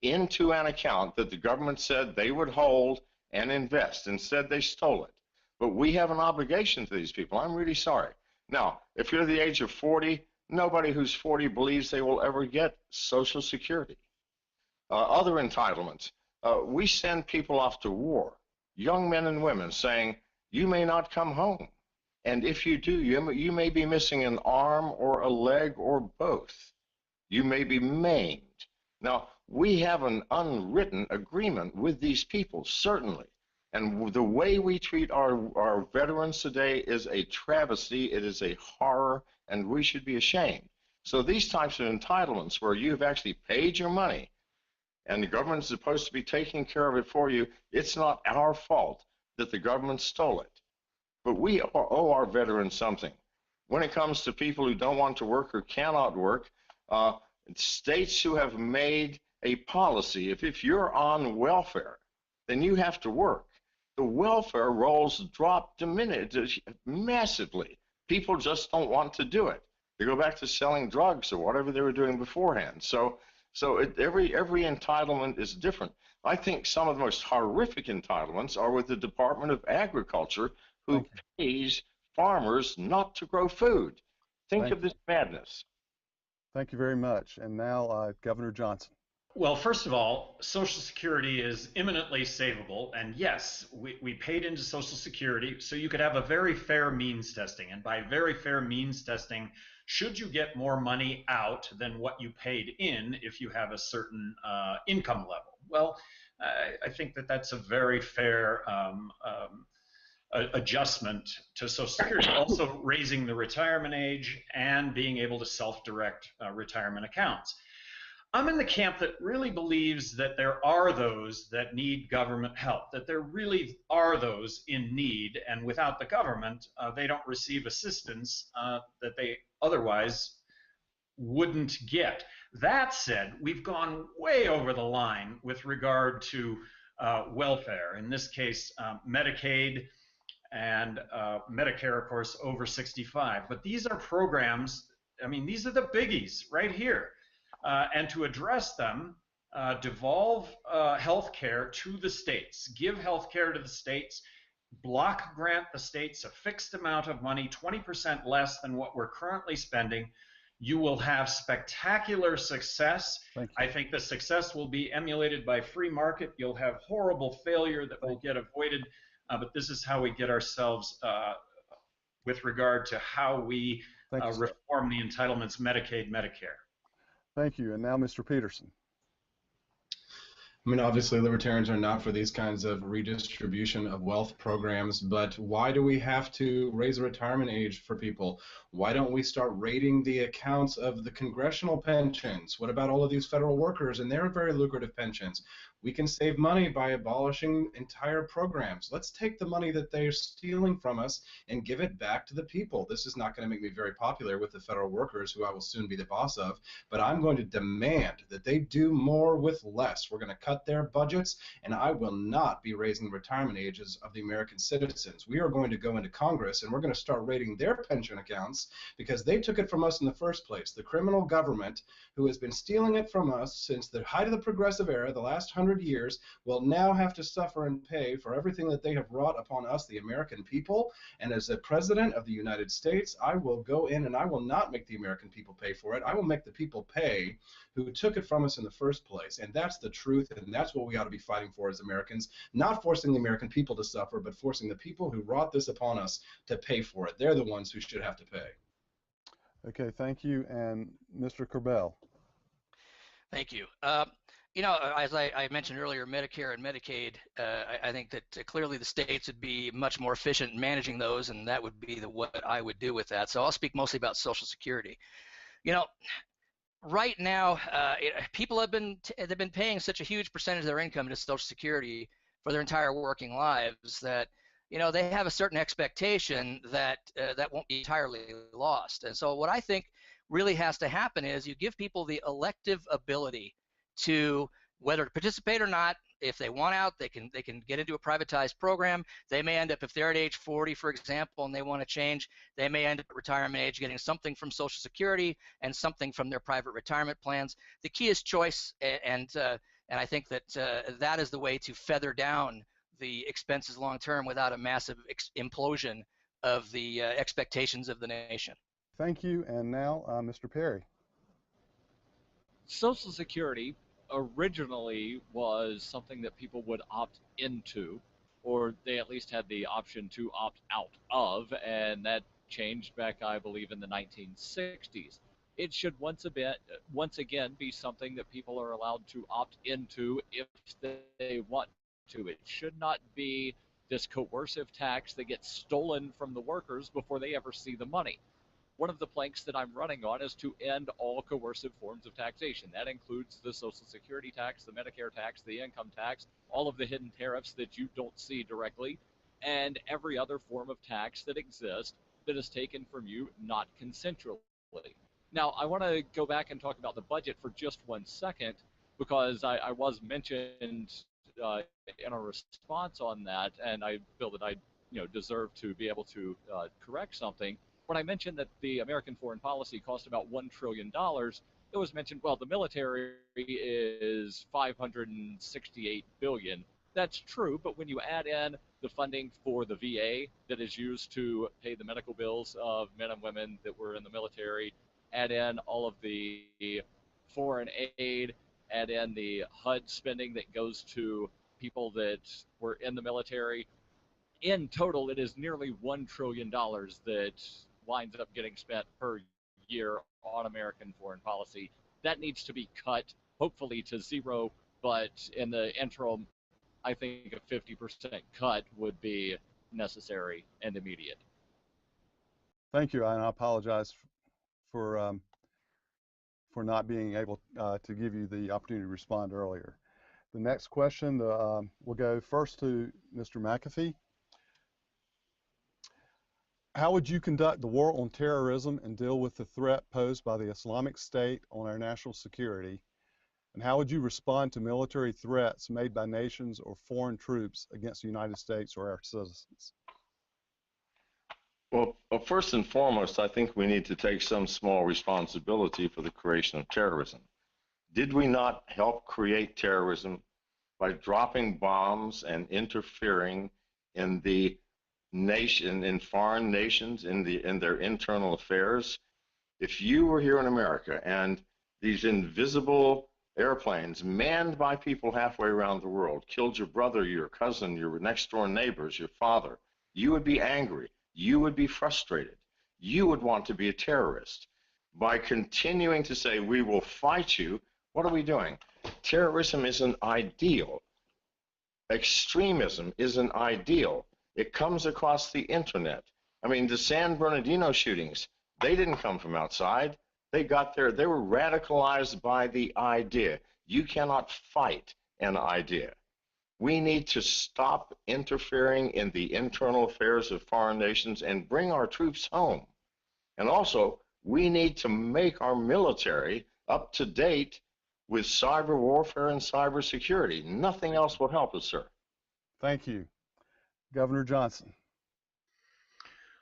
into an account that the government said they would hold and invest. Instead, they stole it. But we have an obligation to these people. I'm really sorry. Now, if you're the age of 40, nobody who's 40 believes they will ever get Social Security. Other entitlements. We send people off to war, young men and women, saying, you may not come home. And if you do, you may be missing an arm or a leg or both. You may be maimed. Now, we have an unwritten agreement with these people, certainly. And the way we treat our veterans today is a travesty. It is a horror, and we should be ashamed. So these types of entitlements where you've actually paid your money and the government is supposed to be taking care of it for you, it's not our fault that the government stole it. But we owe our veterans something. When it comes to people who don't want to work or cannot work, states who have made a policy, if you're on welfare, then you have to work. The welfare rolls drop massively. People just don't want to do it. They go back to selling drugs or whatever they were doing beforehand. So every entitlement is different. I think some of the most horrific entitlements are with the Department of Agriculture, who pays farmers not to grow food. Think of this madness. Thank you very much. And now, Governor Johnson. Well, first of all, Social Security is imminently savable, and yes, we paid into Social Security so you could have a very fair means testing. And by very fair means testing, should you get more money out than what you paid in if you have a certain income level? Well, I think that that's a very fair adjustment to Social Security. Also raising the retirement age and being able to self-direct retirement accounts. I'm in the camp that really believes that there are those that need government help, that there really are those in need, and without the government, they don't receive assistance that they otherwise wouldn't get. That said, we've gone way over the line with regard to welfare, in this case, Medicaid and Medicare, of course, over 65. But these are programs, I mean, these are the biggies right here. And to address them, devolve health care to the states, give health care to the states, block grant the states a fixed amount of money, 20% less than what we're currently spending. You will have spectacular success. Thank you. I think the success will be emulated by free market. You'll have horrible failure that will get avoided, but this is how we get ourselves with regard to how we reform the entitlements, Medicaid, Medicare. Thank you. And now Mr. Peterson. I mean, obviously, libertarians are not for these kinds of redistribution of wealth programs, but why do we have to raise the retirement age for people? Why don't we start rating the accounts of the congressional pensions? What about all of these federal workers and their very lucrative pensions? We can save money by abolishing entire programs. Let's take the money that they're stealing from us and give it back to the people. This is not going to make me very popular with the federal workers, who I will soon be the boss of, but I'm going to demand that they do more with less. We're going to cut their budgets, and I will not be raising the retirement ages of the American citizens. We are going to go into Congress, and we're going to start rating their pension accounts because they took it from us in the first place. The criminal government, who has been stealing it from us since the height of the progressive era, the last 100 years, will now have to suffer and pay for everything that they have wrought upon us, the American people. And as the President of the United States, I will go in and I will not make the American people pay for it. I will make the people pay who took it from us in the first place. And that's the truth, and that's what we ought to be fighting for as Americans, not forcing the American people to suffer, but forcing the people who wrought this upon us to pay for it. They're the ones who should have to pay. Okay, thank you. And Mr. Corbell. Thank you. You know, as I mentioned earlier, Medicare and Medicaid, I think that clearly the states would be much more efficient in managing those, and that would be what I would do with that. So I'll speak mostly about Social Security. You know, right now, people they've been paying such a huge percentage of their income to Social Security for their entire working lives that, you know, they have a certain expectation that that won't be entirely lost. And so what I think really has to happen is you give people the elective ability to, whether to participate or not. If they want out, they can get into a privatized program. They may end up, if they're at age 40, for example, and they want to change, they may end up at retirement age getting something from Social Security and something from their private retirement plans. The key is choice, and I think that that is the way to feather down the expenses long term without a massive implosion of the expectations of the nation. Thank you. And now Mr. Perry. Social Security originally was something that people would opt into, or they at least had the option to opt out of, and that changed back, I believe, in the 1960s. It should once again be something that people are allowed to opt into if they want to. It should not be this coercive tax that gets stolen from the workers before they ever see the money. One of the planks that I'm running on is to end all coercive forms of taxation. That includes the Social Security tax, the Medicare tax, the income tax, all of the hidden tariffs that you don't see directly, and every other form of tax that exists that is taken from you not consensually. Now, I want to go back and talk about the budget for just 1 second, because I was mentioned in a response on that, and I feel that I deserve to be able to correct something. When I mentioned that the American foreign policy cost about $1 trillion, it was mentioned, well, the military is $568 billion. That's true, but when you add in the funding for the VA that is used to pay the medical bills of men and women that were in the military, add in all of the foreign aid, add in the HUD spending that goes to people that were in the military, in total, it is nearly $1 trillion that winds up getting spent per year on American foreign policy. That needs to be cut, hopefully to zero, but in the interim, I think a 50% cut would be necessary and immediate. Thank you, and I apologize for not being able to give you the opportunity to respond earlier. The next question will go first to Mr. McAfee. How would you conduct the war on terrorism and deal with the threat posed by the Islamic State on our national security? And how would you respond to military threats made by nations or foreign troops against the United States or our citizens? Well, first and foremost, I think we need to take some small responsibility for the creation of terrorism. Did we not help create terrorism by dropping bombs and interfering in the in foreign nations in their internal affairs. If you were here in America and these invisible airplanes manned by people halfway around the world killed your brother, your cousin, your next door neighbors, your father, you would be angry. You would be frustrated. You would want to be a terrorist. By continuing to say, we will fight you, what are we doing? Terrorism is an ideal. Extremism is an ideal. It comes across the internet. I mean, the San Bernardino shootings, they didn't come from outside. They got there, they were radicalized by the idea. You cannot fight an idea. We need to stop interfering in the internal affairs of foreign nations and bring our troops home. And also, we need to make our military up to date with cyber warfare and cyber security. Nothing else will help us, sir. Thank you. Governor Johnson.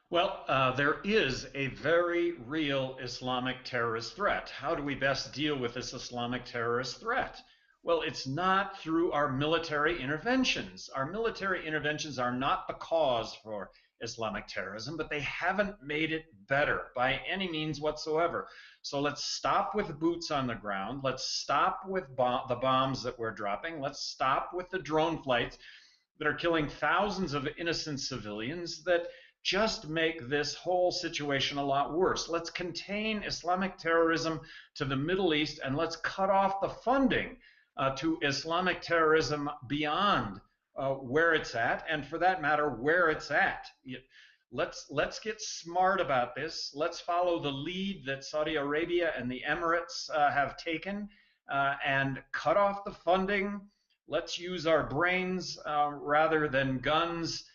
Well, there is a very real Islamic terrorist threat. How do we best deal with this Islamic terrorist threat? Well, it's not through our military interventions. Our military interventions are not the cause for Islamic terrorism, but they haven't made it better by any means whatsoever. So let's stop with boots on the ground. Let's stop with the bombs that we're dropping. Let's stop with the drone flights that are killing thousands of innocent civilians that just make this whole situation a lot worse. Let's contain Islamic terrorism to the Middle East, and let's cut off the funding to Islamic terrorism beyond where it's at, and for that matter, where it's at. Let's get smart about this. Let's follow the lead that Saudi Arabia and the Emirates have taken and cut off the funding. Let's use our brains rather than guns,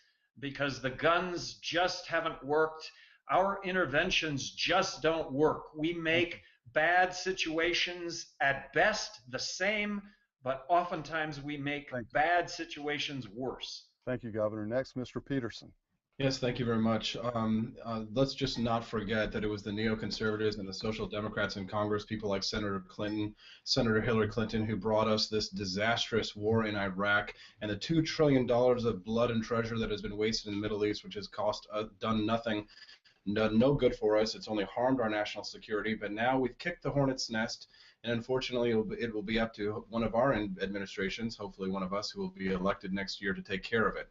because the guns just haven't worked. Our interventions just don't work. We make bad situations at best the same, but oftentimes we make bad situations worse. Thank you, Governor. Next, Mr. Peterson. Yes, thank you very much. Let's just not forget that it was the neoconservatives and the social democrats in Congress, people like Senator Clinton, Senator Hillary Clinton, who brought us this disastrous war in Iraq and the $2 trillion of blood and treasure that has been wasted in the Middle East, which has done nothing, no good for us. It's only harmed our national security. But now we've kicked the hornet's nest, and unfortunately it will be up to one of our administrations, hopefully one of us who will be elected next year, to take care of it.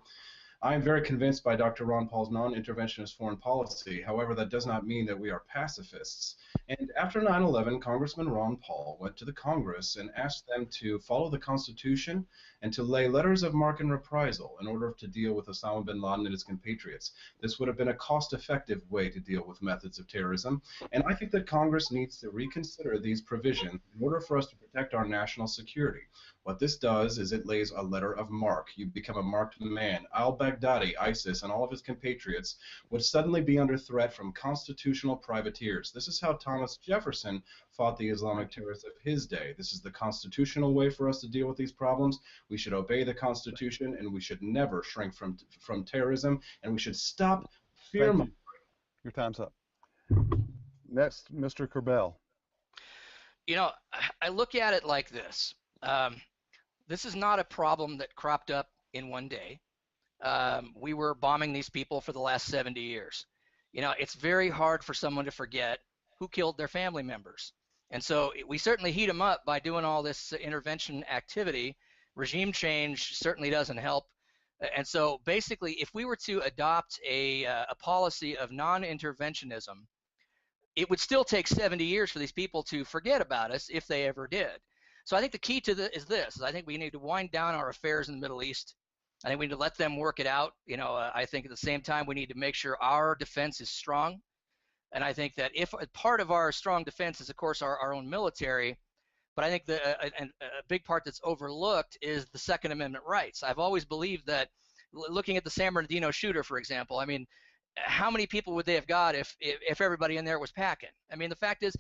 I am very convinced by Dr. Ron Paul's non-interventionist foreign policy. However, that does not mean that we are pacifists. And after 9/11, Congressman Ron Paul went to the Congress and asked them to follow the Constitution and to lay letters of marque and reprisal in order to deal with Osama bin Laden and his compatriots. This would have been a cost-effective way to deal with methods of terrorism. And I think that Congress needs to reconsider these provisions in order for us to protect our national security. What this does is it lays a letter of marque. You become a marked man. Al-Baghdadi, ISIS, and all of his compatriots would suddenly be under threat from constitutional privateers. This is how Thomas Jefferson fought the Islamic terrorists of his day. This is the constitutional way for us to deal with these problems. We should obey the Constitution, and we should never shrink from terrorism, and we should stop fear-mongering. Your time's up. Next, Mr. Kerbel. You know, I look at it like this. This is not a problem that cropped up in one day. We were bombing these people for the last 70 years. You know, it's very hard for someone to forget who killed their family members. And so we certainly heat them up by doing all this intervention activity. Regime change certainly doesn't help. And so basically, if we were to adopt a policy of non-interventionism, it would still take 70 years for these people to forget about us if they ever did. So I think the key to is this. I think we need to wind down our affairs in the Middle East. I think we need to let them work it out. You know, I think at the same time we need to make sure our defense is strong. And I think that if part of our strong defense is, of course, our own military, but I think a big part that's overlooked is the Second Amendment rights. I've always believed that, looking at the San Bernardino shooter, for example, I mean, how many people would they have got if everybody in there was packing? I mean, the fact is,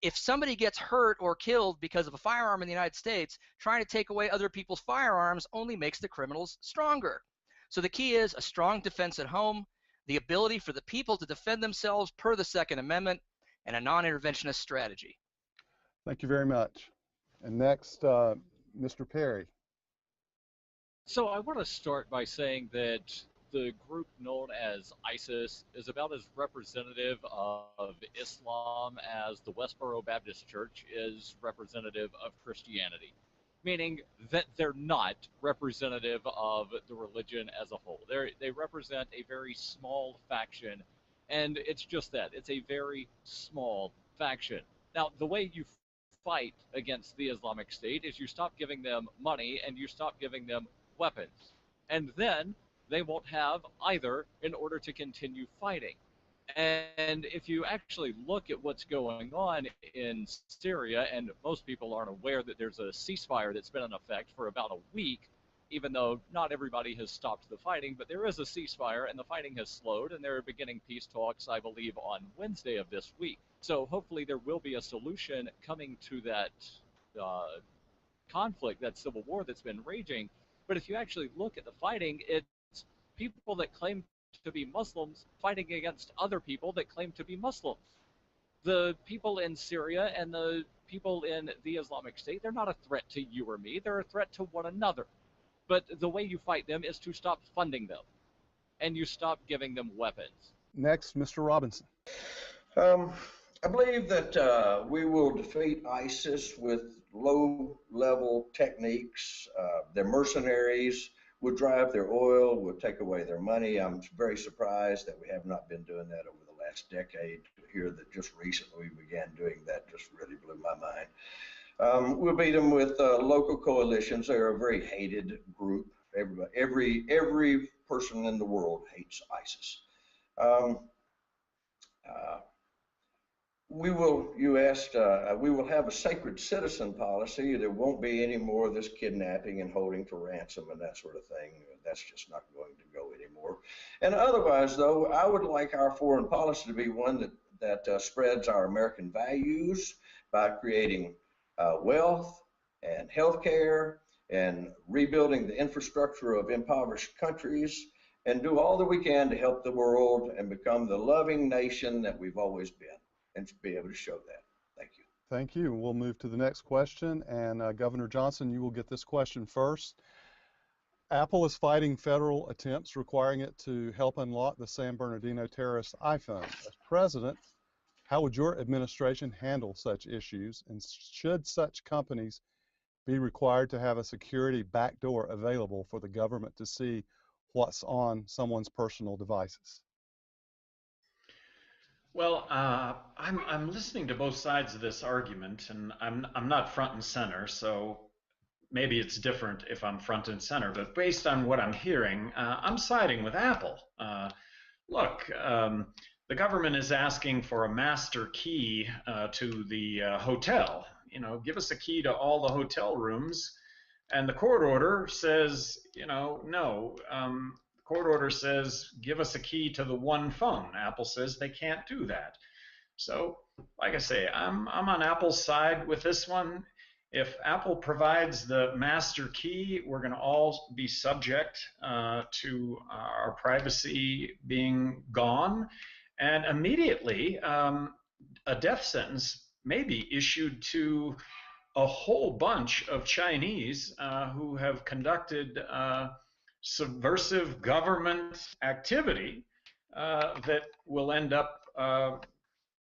if somebody gets hurt or killed because of a firearm in the United States, trying to take away other people's firearms only makes the criminals stronger. So the key is a strong defense at home, the ability for the people to defend themselves per the Second Amendment, and a non-interventionist strategy. Thank you very much. And next, Mr. Perry. So I want to start by saying that the group known as ISIS is about as representative of Islam as the Westboro Baptist Church is representative of Christianity, meaning that they're not representative of the religion as a whole. They represent a very small faction, and it's just that. It's a very small faction. Now, the way you fight against the Islamic State is you stop giving them money and you stop giving them weapons. And then they won't have either in order to continue fighting. And if you actually look at what's going on in Syria, and most people aren't aware that there's a ceasefire that's been in effect for about a week, even though not everybody has stopped the fighting, but there is a ceasefire and the fighting has slowed, and they're beginning peace talks, I believe, on Wednesday of this week. So hopefully there will be a solution coming to that conflict, that civil war that's been raging. But if you actually look at the fighting, it's people that claim to be Muslims fighting against other people that claim to be Muslims. The people in Syria and the people in the Islamic State, they're not a threat to you or me, they're a threat to one another. But the way you fight them is to stop funding them, and you stop giving them weapons. Next, Mr. Robinson. I believe that we will defeat ISIS with low-level techniques. They're mercenaries. We'll drive their oil. We'll take away their money. I'm very surprised that we have not been doing that over the last decade. To hear that just recently we began doing that just really blew my mind. We'll beat them with local coalitions. They're a very hated group. Every person in the world hates ISIS. We will have a sacred citizen policy. There won't be any more of this kidnapping and holding for ransom and that sort of thing. That's just not going to go anymore. And otherwise, though, I would like our foreign policy to be one that spreads our American values by creating wealth and healthcare and rebuilding the infrastructure of impoverished countries, and do all that we can to help the world and become the loving nation that we've always been, and to be able to show that. Thank you. Thank you. We'll move to the next question, and Governor Johnson, you will get this question first. Apple is fighting federal attempts requiring it to help unlock the San Bernardino terrorist iPhone. As president, how would your administration handle such issues, and should such companies be required to have a security backdoor available for the government to see what's on someone's personal devices? Well, I'm listening to both sides of this argument, and I'm not front and center, so maybe it's different if I'm front and center. But based on what I'm hearing, I'm siding with Apple. Look, the government is asking for a master key to the hotel. You know, give us a key to all the hotel rooms, and the court order says, you know, no. Court order says, give us a key to the one phone. Apple says they can't do that. So, like I say, I'm on Apple's side with this one. If Apple provides the master key, we're going to all be subject to our privacy being gone. And immediately, a death sentence may be issued to a whole bunch of Chinese who have conducted subversive government activity that will end up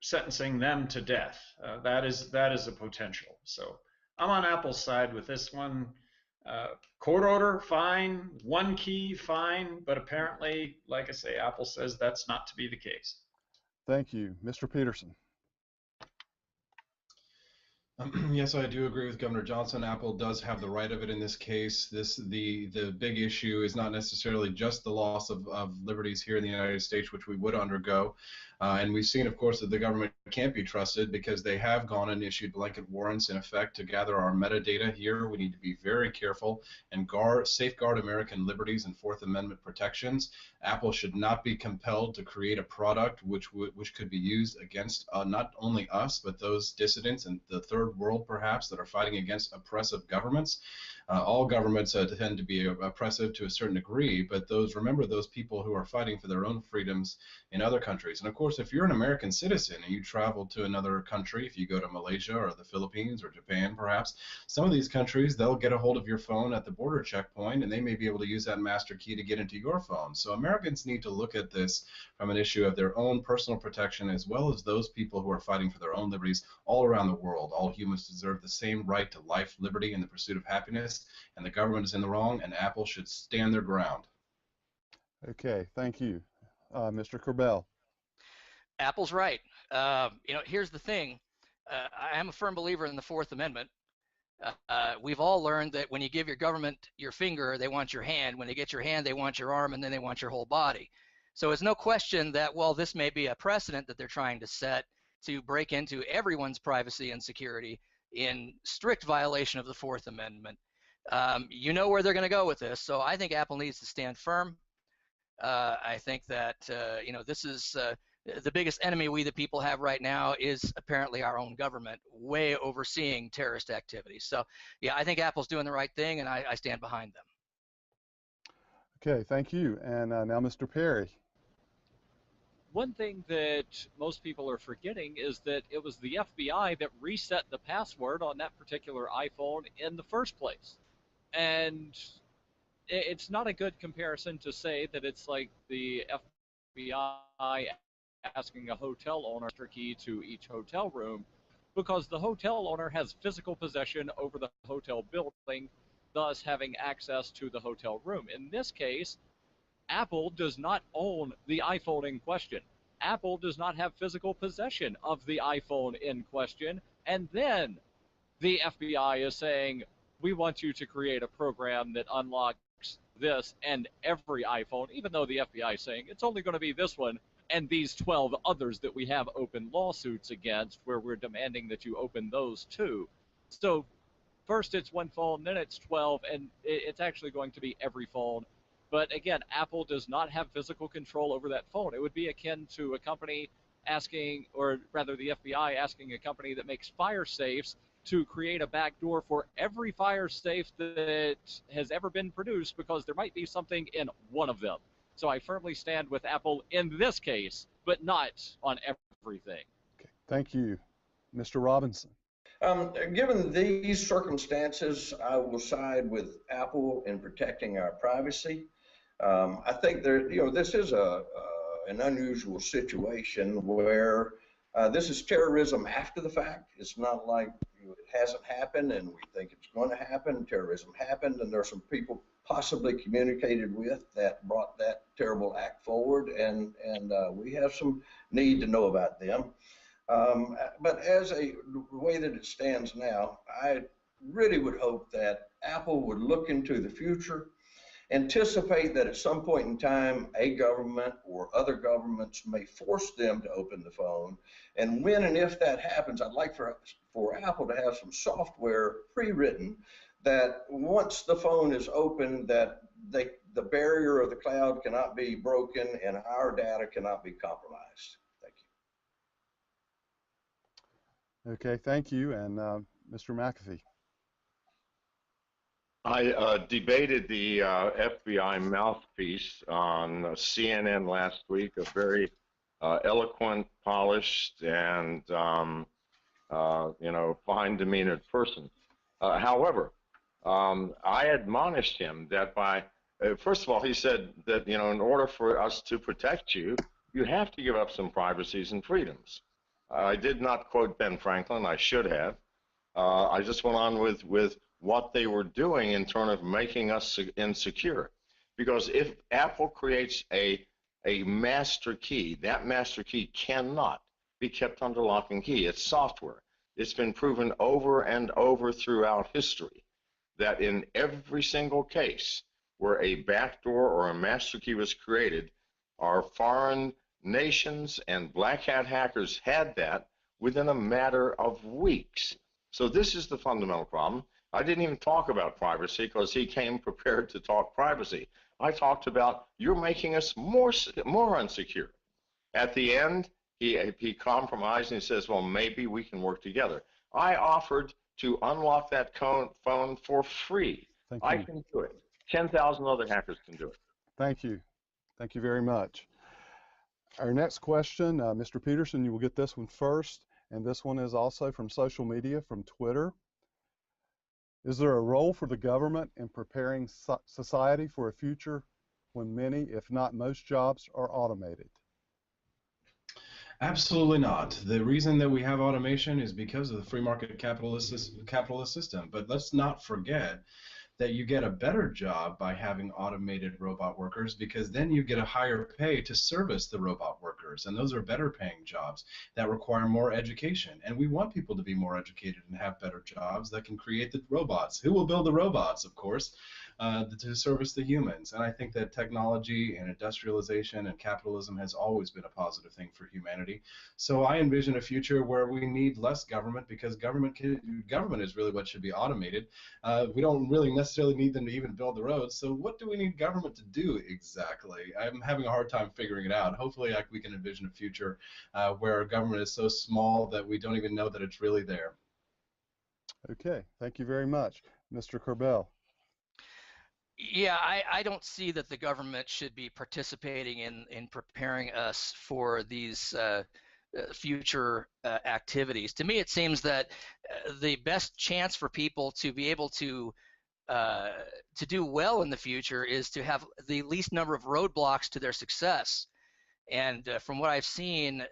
sentencing them to death. That is a potential. So I'm on Apple's side with this one. Court order, fine. One key, fine. But apparently, like I say, Apple says that's not to be the case. Thank you. Mr. Peterson. Yes, I do agree with Governor Johnson. Apple does have the right of it in this case. The big issue is not necessarily just the loss of liberties here in the United States, which we would undergo. And we've seen, of course, that the government can't be trusted because they have gone and issued blanket warrants in effect to gather our metadata here. We need to be very careful and safeguard American liberties and Fourth Amendment protections. Apple should not be compelled to create a product which could be used against not only us, but those dissidents and the third third world perhaps that are fighting against oppressive governments. All governments tend to be oppressive to a certain degree, but remember those people who are fighting for their own freedoms in other countries. And of course, if you're an American citizen and you travel to another country, if you go to Malaysia or the Philippines or Japan perhaps, some of these countries, they'll get a hold of your phone at the border checkpoint, and they may be able to use that master key to get into your phone. So Americans need to look at this from an issue of their own personal protection, as well as those people who are fighting for their own liberties all around the world. All humans deserve the same right to life, liberty, and the pursuit of happiness, and the government is in the wrong, and Apple should stand their ground. Okay, thank you. Mr. Corbell. Apple's right. Here's the thing. I am a firm believer in the Fourth Amendment. We've all learned that when you give your government your finger, they want your hand. When they get your hand, they want your arm, and then they want your whole body. So it's no question that, well, this may be a precedent that they're trying to set to break into everyone's privacy and security in strict violation of the Fourth Amendment. You know where they're going to go with this, so I think Apple needs to stand firm. I think that this is the biggest enemy we the people have right now is apparently our own government, way overseeing terrorist activities. So yeah, I think Apple's doing the right thing, and I stand behind them. Okay, thank you. And now Mr. Perry. One thing that most people are forgetting is that it was the FBI that reset the password on that particular iPhone in the first place. And it's not a good comparison to say that it's like the FBI asking a hotel owner master key to each hotel room, because the hotel owner has physical possession over the hotel building, thus having access to the hotel room. In this case, Apple does not own the iPhone in question. Apple does not have physical possession of the iPhone in question. And then the FBI is saying, we want you to create a program that unlocks this and every iPhone, even though the FBI is saying it's only going to be this one and these 12 others that we have open lawsuits against, where we're demanding that you open those too. So first it's one phone, then it's 12, and it's actually going to be every phone. But again, Apple does not have physical control over that phone. It would be akin to a company asking, or rather the FBI asking a company that makes fire safes to create a backdoor for every fire safe that has ever been produced, because there might be something in one of them. So I firmly stand with Apple in this case, but not on everything. Okay, thank you. Mr. Robinson. Given these circumstances, I will side with Apple in protecting our privacy. I think this is an unusual situation where this is terrorism after the fact. It's not like it hasn't happened and we think it's going to happen. Terrorism happened, and there are some people possibly communicated with that brought that terrible act forward, and we have some need to know about them. But as the way that it stands now, I really would hope that Apple would look into the future, anticipate that at some point in time, a government or other governments may force them to open the phone. And when and if that happens, I'd like for Apple to have some software pre-written that once the phone is open, that the barrier of the cloud cannot be broken and our data cannot be compromised. Thank you. Okay, thank you. And Mr. McAfee. I debated the FBI mouthpiece on CNN last week, a very eloquent, polished, and fine demeanored person. However, I admonished him that first of all, he said that in order for us to protect you, you have to give up some privacies and freedoms. I did not quote Ben Franklin. I should have. I just went on with what they were doing in terms of making us insecure. Because if Apple creates a master key, that master key cannot be kept under lock and key. It's software. It's been proven over and over throughout history that in every single case where a backdoor or a master key was created, our foreign nations and black hat hackers had that within a matter of weeks. So this is the fundamental problem. I didn't even talk about privacy because he came prepared to talk privacy. I talked about you're making us more unsecure. At the end, He compromised and he says, well, maybe we can work together. I offered to unlock that phone for free. Thank I you. can do it. 10,000 other hackers can do it. Thank you. Thank you very much. Our next question, Mr. Peterson, you will get this one first, and this one is also from social media, from Twitter. Is there a role for the government in preparing society for a future when many, if not most, jobs are automated? Absolutely not. The reason that we have automation is because of the free market capitalist system. But let's not forget that you get a better job by having automated robot workers, because then you get a higher pay to service the robot workers, and those are better paying jobs that require more education. And we want people to be more educated and have better jobs that can create the robots. Who will build the robots, of course, to service the humans? And I think that technology and industrialization and capitalism has always been a positive thing for humanity. So I envision a future where we need less government, because government is really what should be automated. We don't really necessarily need them to even build the roads. So what do we need government to do exactly? I'm having a hard time figuring it out. Hopefully we can envision a future where government is so small that we don't even know that it's really there. Okay, thank you very much. Mr. Corbell. Yeah, I don't see that the government should be participating in preparing us for these future activities. To me, it seems that the best chance for people to be able to do well in the future is to have the least number of roadblocks to their success. And from what I've seen,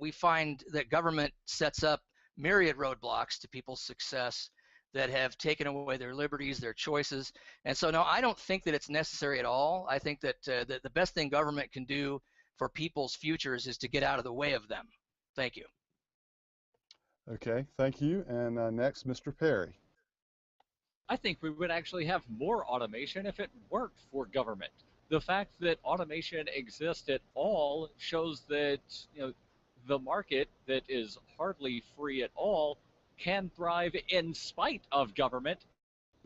we find that government sets up myriad roadblocks to people's success that have taken away their liberties, their choices. And so, no, I don't think that it's necessary at all. I think that the best thing government can do for people's futures is to get out of the way of them. Thank you. Okay, thank you. And next, Mr. Perry. I think we would actually have more automation if it worked for government. The fact that automation exists at all shows that, you know, the market that is hardly free at all can thrive in spite of government,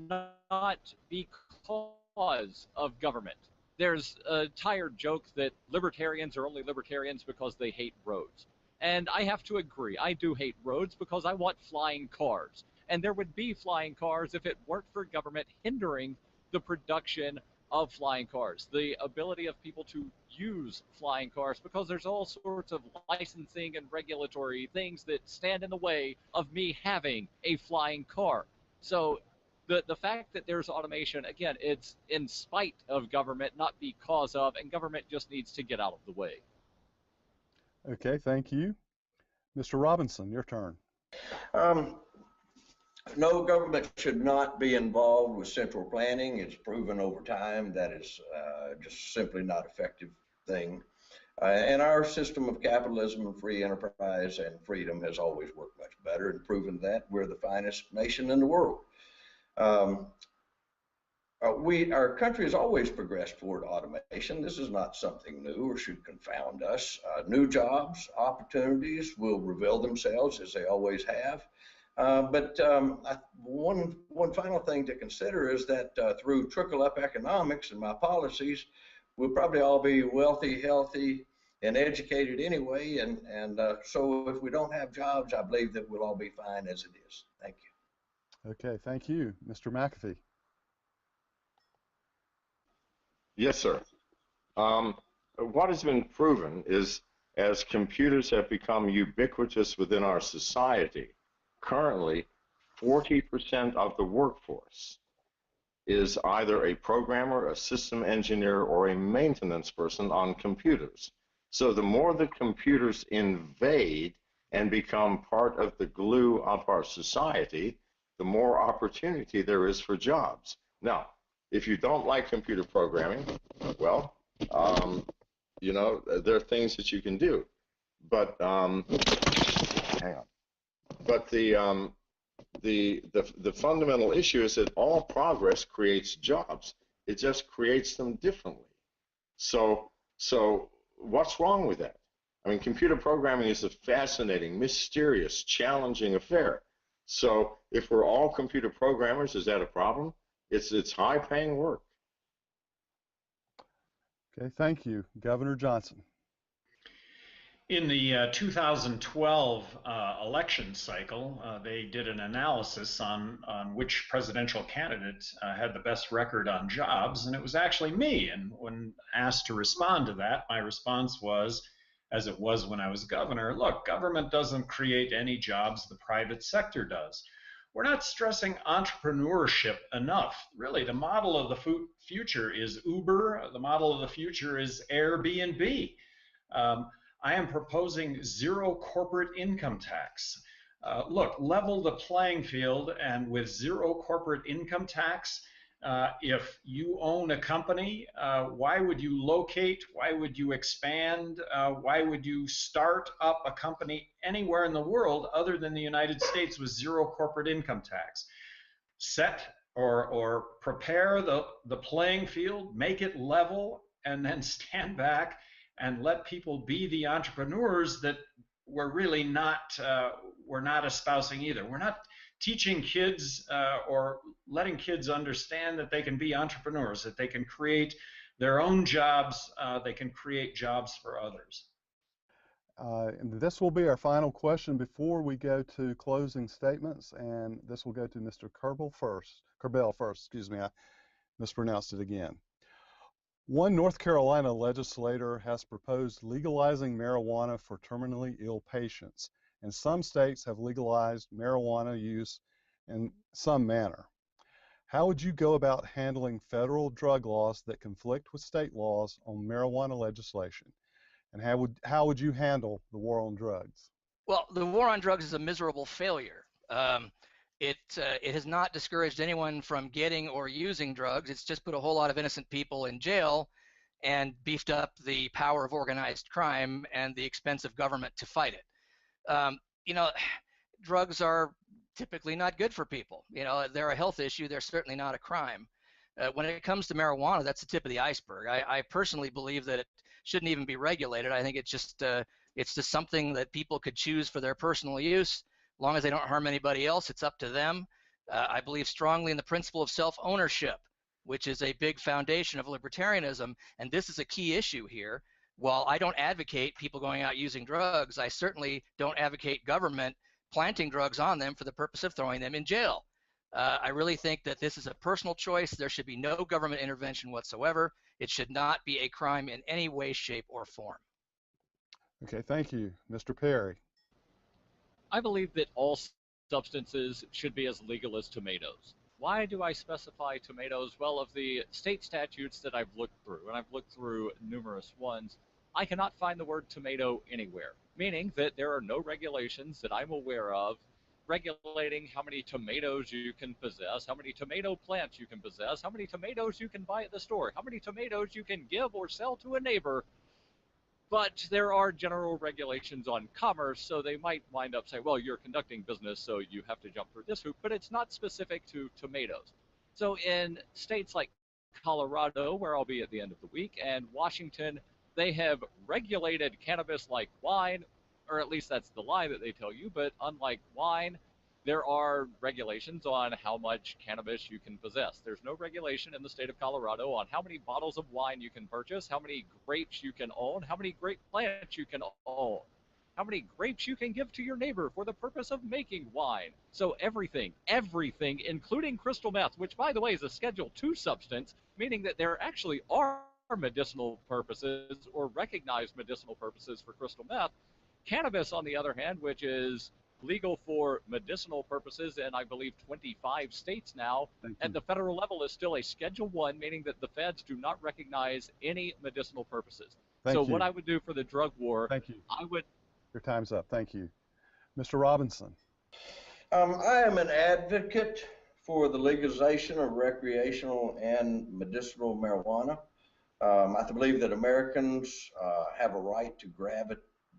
not because of government. There's a tired joke that libertarians are only libertarians because they hate roads. And I have to agree, I do hate roads because I want flying cars. And there would be flying cars if it weren't for government hindering the production of flying cars, the ability of people to use flying cars, because there's all sorts of licensing and regulatory things that stand in the way of me having a flying car. So the fact that there's automation, again, it's in spite of government, not because of, and government just needs to get out of the way. Okay, thank you. Mr. Robinson, your turn. No, government should not be involved with central planning. It's proven over time that it's just simply not an effective thing. And our system of capitalism and free enterprise and freedom has always worked much better, and proven that we're the finest nation in the world. Our country has always progressed toward automation. This is not something new or should confound us. New jobs, opportunities will reveal themselves, as they always have. But one final thing to consider is that through trickle-up economics and my policies, we'll probably all be wealthy, healthy, and educated anyway. And so if we don't have jobs, I believe that we'll all be fine as it is. Thank you. Okay, thank you. Mr. McAfee. Yes, sir. What has been proven is, as computers have become ubiquitous within our society, currently 40% of the workforce is either a programmer, a system engineer, or a maintenance person on computers. So the more the computers invade and become part of the glue of our society, the more opportunity there is for jobs. Now, if you don't like computer programming, well, you know, there are things that you can do. But hang on. But the fundamental issue is that all progress creates jobs. It just creates them differently. So what's wrong with that? I mean, computer programming is a fascinating, mysterious, challenging affair. So if we're all computer programmers, is that a problem? It's high-paying work. Okay, thank you. Governor Johnson. In the 2012 election cycle, they did an analysis on which presidential candidate had the best record on jobs, and it was actually me. And when asked to respond to that, my response was, as it was when I was governor, look, government doesn't create any jobs, the private sector does. We're not stressing entrepreneurship enough. Really, the model of the future is Uber. The model of the future is Airbnb. I am proposing zero corporate income tax. Look, level the playing field, and with zero corporate income tax, if you own a company, why would you locate? Why would you expand? Why would you start up a company anywhere in the world other than the United States with zero corporate income tax? Set or prepare the playing field, make it level, and then stand back and let people be the entrepreneurs that we're really not espousing either. We're not teaching kids or letting kids understand that they can be entrepreneurs, that they can create their own jobs, they can create jobs for others. And this will be our final question before we go to closing statements, and this will go to Mr. Kerbel first, excuse me, I mispronounced it again. One North Carolina legislator has proposed legalizing marijuana for terminally ill patients, and some states have legalized marijuana use in some manner. How would you go about handling federal drug laws that conflict with state laws on marijuana legislation? And how would you handle the war on drugs? Well, the war on drugs is a miserable failure. It has not discouraged anyone from getting or using drugs. It's just put a whole lot of innocent people in jail and beefed up the power of organized crime and the expense of government to fight it. You know, drugs are typically not good for people. You know, they're a health issue. They're certainly not a crime. When it comes to marijuana, that's the tip of the iceberg. I personally believe that it shouldn't even be regulated. I think it's just something that people could choose for their personal use. As long as they don't harm anybody else, it's up to them. I believe strongly in the principle of self-ownership, which is a big foundation of libertarianism, and this is a key issue here. While I don't advocate people going out using drugs, I certainly don't advocate government planting drugs on them for the purpose of throwing them in jail. I really think that this is a personal choice. There should be no government intervention whatsoever. It should not be a crime in any way, shape, or form. Okay, thank you. Mr. Perry. I believe that all substances should be as legal as tomatoes. Why do I specify tomatoes? Well, of the state statutes that I've looked through, and I've looked through numerous ones, I cannot find the word tomato anywhere, meaning that there are no regulations that I'm aware of regulating how many tomatoes you can possess, how many tomato plants you can possess, how many tomatoes you can buy at the store, how many tomatoes you can give or sell to a neighbor. But there are general regulations on commerce, so they might wind up saying, well, you're conducting business, so you have to jump through this hoop, but it's not specific to tomatoes. So in states like Colorado, where I'll be at the end of the week, and Washington, they have regulated cannabis like wine, or at least that's the lie that they tell you, but unlike wine, there are regulations on how much cannabis you can possess. There's no regulation in the state of Colorado on how many bottles of wine you can purchase, how many grapes you can own, how many grape plants you can own, how many grapes you can give to your neighbor for the purpose of making wine. So everything, including crystal meth, which by the way is a Schedule II substance, meaning that there actually are medicinal purposes or recognized medicinal purposes for crystal meth. Cannabis, on the other hand, which is legal for medicinal purposes in, I believe, 25 states now, at the federal level is still a Schedule I, meaning that the feds do not recognize any medicinal purposes. So what I would do for the drug war, I would... Your time's up. Thank you. Mr. Robinson. I am an advocate for the legalization of recreational and medicinal marijuana. I believe that Americans have a right to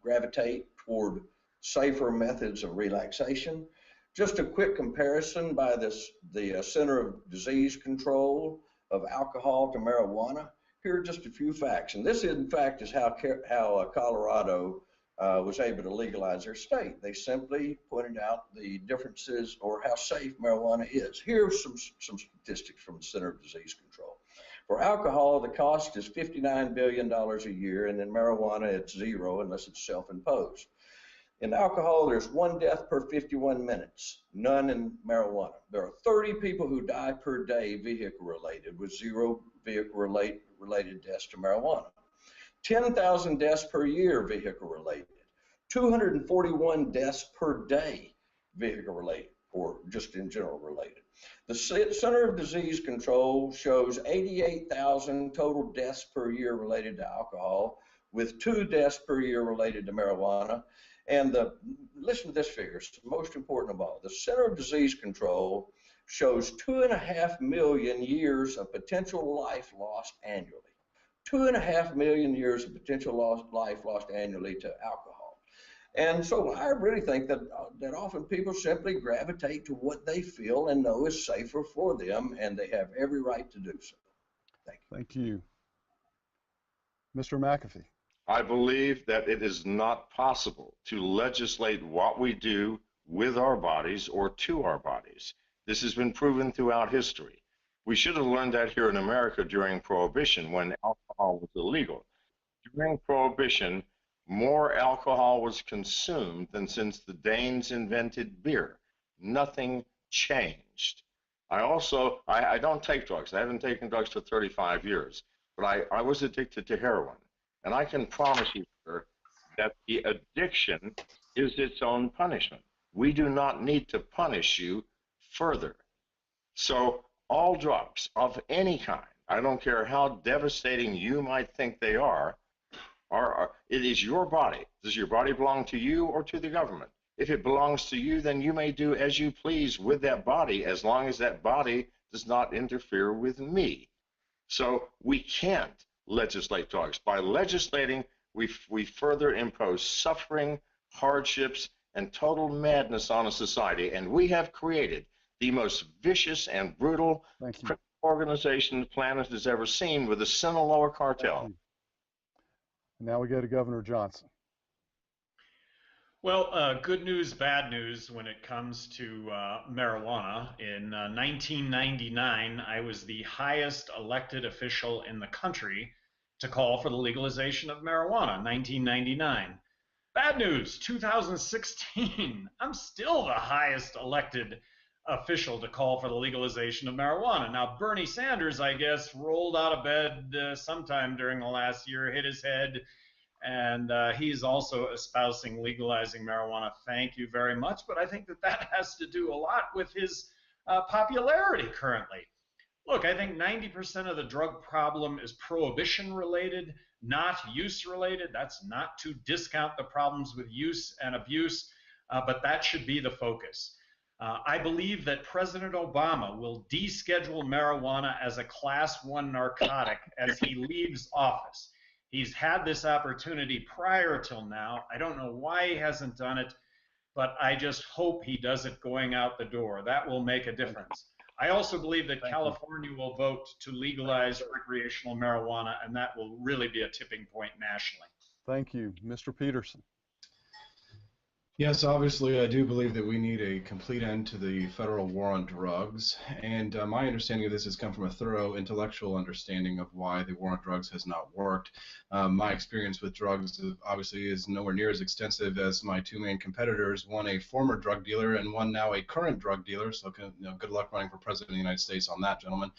gravitate toward safer methods of relaxation. Just a quick comparison by the Center of Disease Control of alcohol to marijuana. Here are just a few facts, and this in fact is how Colorado was able to legalize their state. They simply pointed out the differences or how safe marijuana is. Here are some statistics from the Center of Disease Control. For alcohol, the cost is $59 billion a year, and in marijuana, it's zero unless it's self-imposed. In alcohol, there's 1 death per 51 minutes, none in marijuana. There are 30 people who die per day vehicle-related, with 0 vehicle-related deaths to marijuana. 10,000 deaths per year vehicle-related. 241 deaths per day vehicle-related, or just in general related. The Center of Disease Control shows 88,000 total deaths per year related to alcohol, with 2 deaths per year related to marijuana. And listen to this figure, it's the most important of all. The Center of Disease Control shows 2.5 million years of potential life lost annually. 2.5 million years of potential life lost annually to alcohol. And so I really think that often people simply gravitate to what they feel and know is safer for them, and they have every right to do so. Thank you. Thank you. Mr. McAfee. I believe that it is not possible to legislate what we do with our bodies or to our bodies. This has been proven throughout history. We should have learned that here in America during Prohibition, when alcohol was illegal. During Prohibition, more alcohol was consumed than since the Danes invented beer. Nothing changed. I don't take drugs. I haven't taken drugs for 35 years, but I was addicted to heroin. And I can promise you, sir, that the addiction is its own punishment. We do not need to punish you further. So all drugs of any kind, I don't care how devastating you might think they are, it is your body. Does your body belong to you or to the government? If it belongs to you, then you may do as you please with that body, as long as that body does not interfere with me. So we can't legislate drugs. By legislating, we further impose suffering, hardships, and total madness on a society. And we have created the most vicious and brutal criminal organization the planet has ever seen, with the Sinaloa cartel. Now we go to Governor Johnson. Well, good news, bad news when it comes to marijuana. In 1999, I was the highest elected official in the country to call for the legalization of marijuana, 1999. Bad news, 2016, I'm still the highest elected official to call for the legalization of marijuana. Now, Bernie Sanders, I guess, rolled out of bed sometime during the last year, hit his head, and he's also espousing legalizing marijuana. Thank you very much, but I think that has to do a lot with his popularity currently. Look, I think 90% of the drug problem is prohibition related, not use related. That's not to discount the problems with use and abuse, but that should be the focus. I believe that President Obama will deschedule marijuana as a Class 1 narcotic as he leaves office. He's had this opportunity prior till now. I don't know why he hasn't done it, but I just hope he does it going out the door. That will make a difference. I also believe that California will vote to legalize recreational marijuana, and that will really be a tipping point nationally. Thank you. Mr. Peterson. Yes, obviously, I do believe that we need a complete end to the federal war on drugs, and my understanding of this has come from a thorough intellectual understanding of why the war on drugs has not worked. My experience with drugs obviously is nowhere near as extensive as my two main competitors, one a former drug dealer and one now a current drug dealer, so good luck running for president of the United States on that, gentlemen.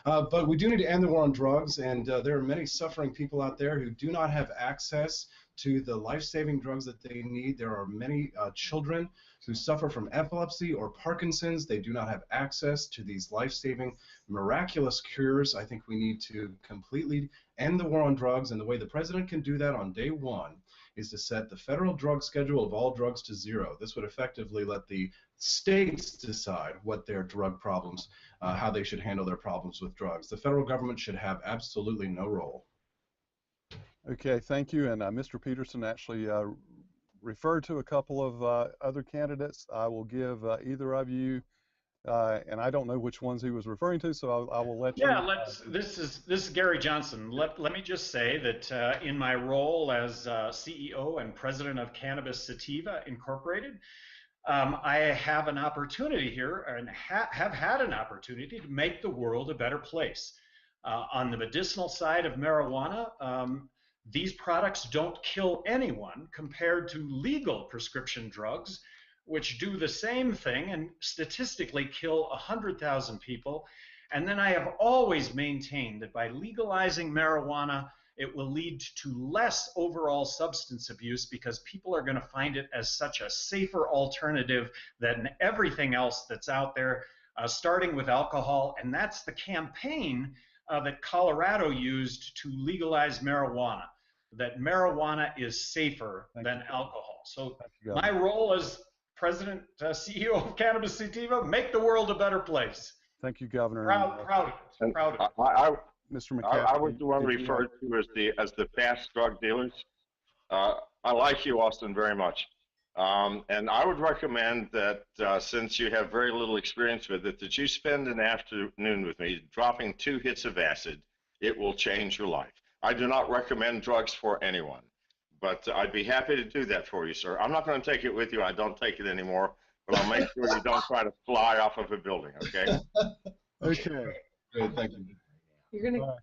But we do need to end the war on drugs, and there are many suffering people out there who do not have access to the life-saving drugs that they need. There are many children who suffer from epilepsy or Parkinson's. They do not have access to these life-saving, miraculous cures. I think we need to completely end the war on drugs, and the way the president can do that on day one is to set the federal drug schedule of all drugs to 0. This would effectively let the states decide what their drug problems, how they should handle their problems with drugs. The federal government should have absolutely no role. Okay, thank you. And Mr. Peterson actually referred to a couple of other candidates. I will give either of you, and I don't know which ones he was referring to, so I will let you. Yeah, this is Gary Johnson. Let me just say that in my role as CEO and president of Cannabis Sativa Incorporated, I have an opportunity here, and have had an opportunity to make the world a better place. On the medicinal side of marijuana, these products don't kill anyone compared to legal prescription drugs, which do the same thing and statistically kill 100,000 people. And then I have always maintained that by legalizing marijuana, it will lead to less overall substance abuse because people are going to find it as such a safer alternative than everything else that's out there, starting with alcohol. And that's the campaign that Colorado used to legalize marijuana, that marijuana is safer than alcohol. So my role as President, CEO of Cannabis Sativa, make the world a better place. Thank you, Governor. Proud of it. Proud of it. Mr. McCaffrey, I was the one referred to as the fast drug dealers. I like you, Austin, very much. And I would recommend that since you have very little experience with it, that you spend an afternoon with me dropping 2 hits of acid. It will change your life. I do not recommend drugs for anyone, but I'd be happy to do that for you, sir. I'm not going to take it with you. I don't take it anymore, but I'll make sure you don't try to fly off of a building, okay? Okay. Good, thank you.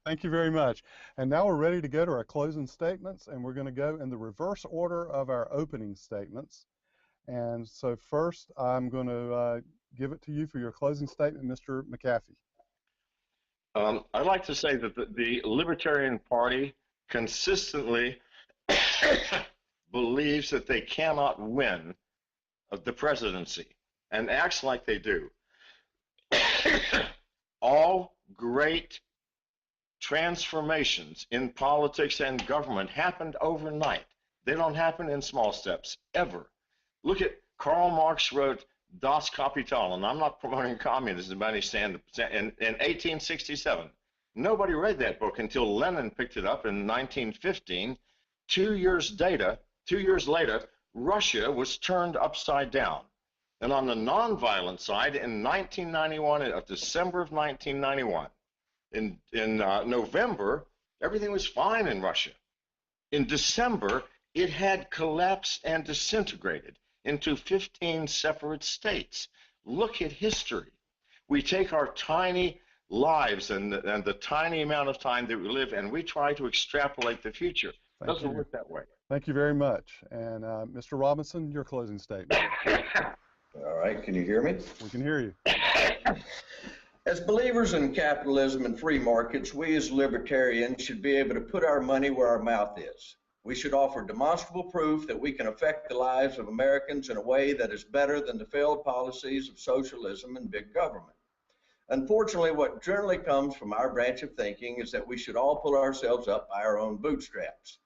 Thank you very much. And now we're ready to go to our closing statements, and we're going to go in the reverse order of our opening statements. And so first, I'm going to give it to you for your closing statement, Mr. McAfee. I'd like to say that the Libertarian Party consistently believes that they cannot win the presidency and acts like they do. All great transformations in politics and government happened overnight. They don't happen in small steps, ever. Look at Karl Marx wrote Das Kapital, and I'm not promoting communism by any stand, in 1867. Nobody read that book until Lenin picked it up in 1915. 2 years later, Russia was turned upside down. And on the nonviolent side, in 1991, December of 1991, in November, everything was fine in Russia. In December, it had collapsed and disintegrated into 15 separate states. Look at history. We take our tiny lives and the tiny amount of time that we live, and we try to extrapolate the future. It doesn't work that way. Thank you very much. And Mr. Robinson, your closing statement. All right, can you hear me? We can hear you. As believers in capitalism and free markets, we as libertarians should be able to put our money where our mouth is. We should offer demonstrable proof that we can affect the lives of Americans in a way that is better than the failed policies of socialism and big government. Unfortunately, what generally comes from our branch of thinking is that we should all pull ourselves up by our own bootstraps.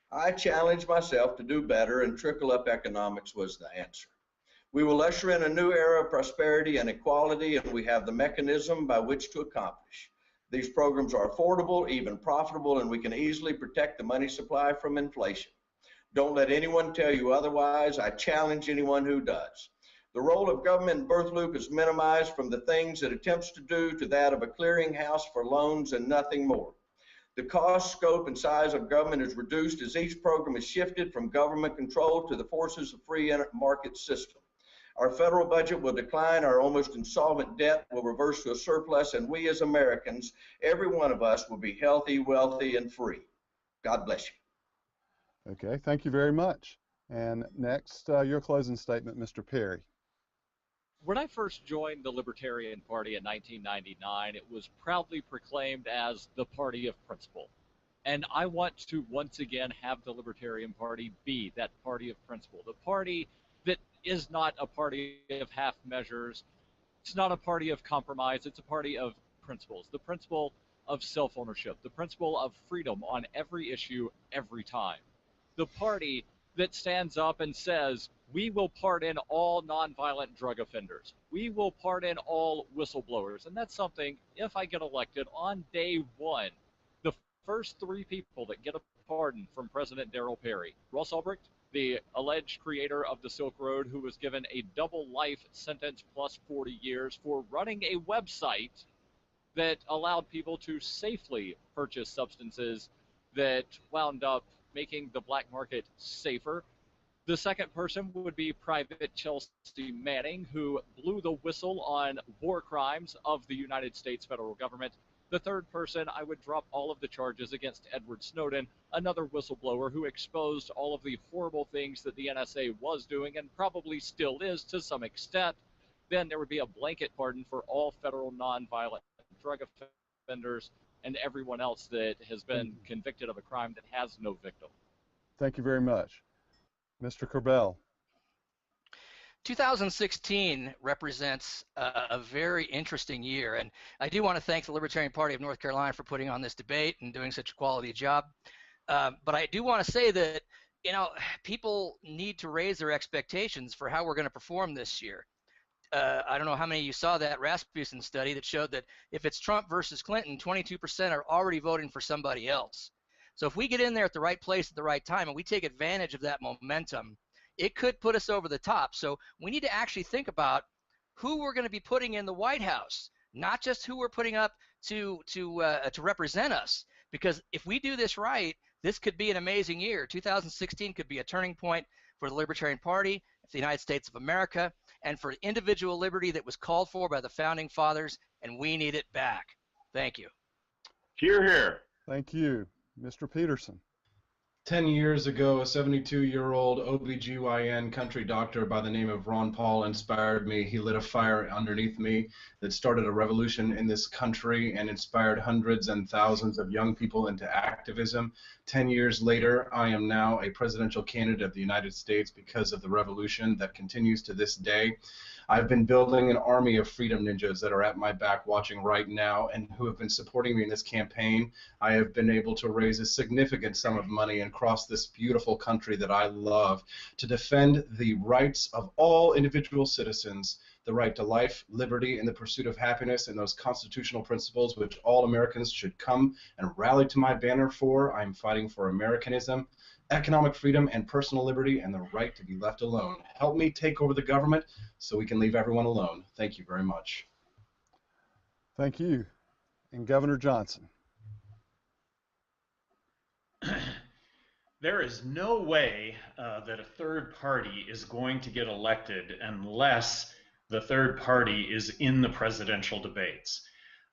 I challenge myself to do better, and trickle-up economics was the answer. We will usher in a new era of prosperity and equality, and we have the mechanism by which to accomplish. These programs are affordable, even profitable, and we can easily protect the money supply from inflation. Don't let anyone tell you otherwise. I challenge anyone who does. The role of government in birth loop is minimized from the things it attempts to do to that of a clearinghouse for loans and nothing more. The cost, scope, and size of government is reduced as each program is shifted from government control to the forces of free market system. Our federal budget will decline, our almost insolvent debt will reverse to a surplus, and we as Americans, every one of us, will be healthy, wealthy, and free. God bless you. Okay, thank you very much. And next, your closing statement, Mr. Perry. When I first joined the Libertarian Party in 1999, it was proudly proclaimed as the party of principle. And I want to once again have the Libertarian Party be that party of principle, the party that is not a party of half measures. It's not a party of compromise. It's a party of principles, the principle of self-ownership, the principle of freedom on every issue, every time. The party that stands up and says, we will pardon all nonviolent drug offenders. We will pardon all whistleblowers. And that's something, if I get elected on day one, the first 3 people that get a pardon from President Darryl Perry, Ross Ulbricht, the alleged creator of the Silk Road, who was given a double life sentence plus 40 years for running a website that allowed people to safely purchase substances that wound up making the black market safer. The second person would be Private Chelsea Manning, who blew the whistle on war crimes of the United States federal government. The third person, I would drop all of the charges against Edward Snowden, another whistleblower who exposed all of the horrible things that the NSA was doing and probably still is to some extent. Then there would be a blanket pardon for all federal nonviolent drug offenders and everyone else that has been convicted of a crime that has no victim. Thank you very much. Mr. Kerbel. 2016 represents a very interesting year, and I do want to thank the Libertarian Party of North Carolina for putting on this debate and doing such a quality job. But I do want to say that, you know, people need to raise their expectations for how we're going to perform this year. I don't know how many of you saw that Rasmussen study that showed that if it's Trump versus Clinton, 22% are already voting for somebody else. So if we get in there at the right place at the right time and we take advantage of that momentum, it could put us over the top. So we need to actually think about who we're going to be putting in the White House, not just who we're putting up to represent us. Because if we do this right, this could be an amazing year. 2016 could be a turning point for the Libertarian Party, for the United States of America, and for individual liberty that was called for by the Founding Fathers, and we need it back. Thank you. Hear, hear. Thank you. Mr. Peterson. 10 years ago, a 72-year-old OBGYN country doctor by the name of Ron Paul inspired me. He lit a fire underneath me that started a revolution in this country and inspired hundreds and thousands of young people into activism. 10 years later, I am now a presidential candidate of the United States because of the revolution that continues to this day. I've been building an army of freedom ninjas that are at my back watching right now and who have been supporting me in this campaign. I have been able to raise a significant sum of money and cross this beautiful country that I love to defend the rights of all individual citizens, the right to life, liberty, and the pursuit of happiness, and those constitutional principles which all Americans should come and rally to my banner for. I am fighting for Americanism, economic freedom, and personal liberty, and the right to be left alone. Help me take over the government so we can leave everyone alone. Thank you very much. Thank you. And Governor Johnson. There is no way that a third party is going to get elected unless the third party is in the presidential debates.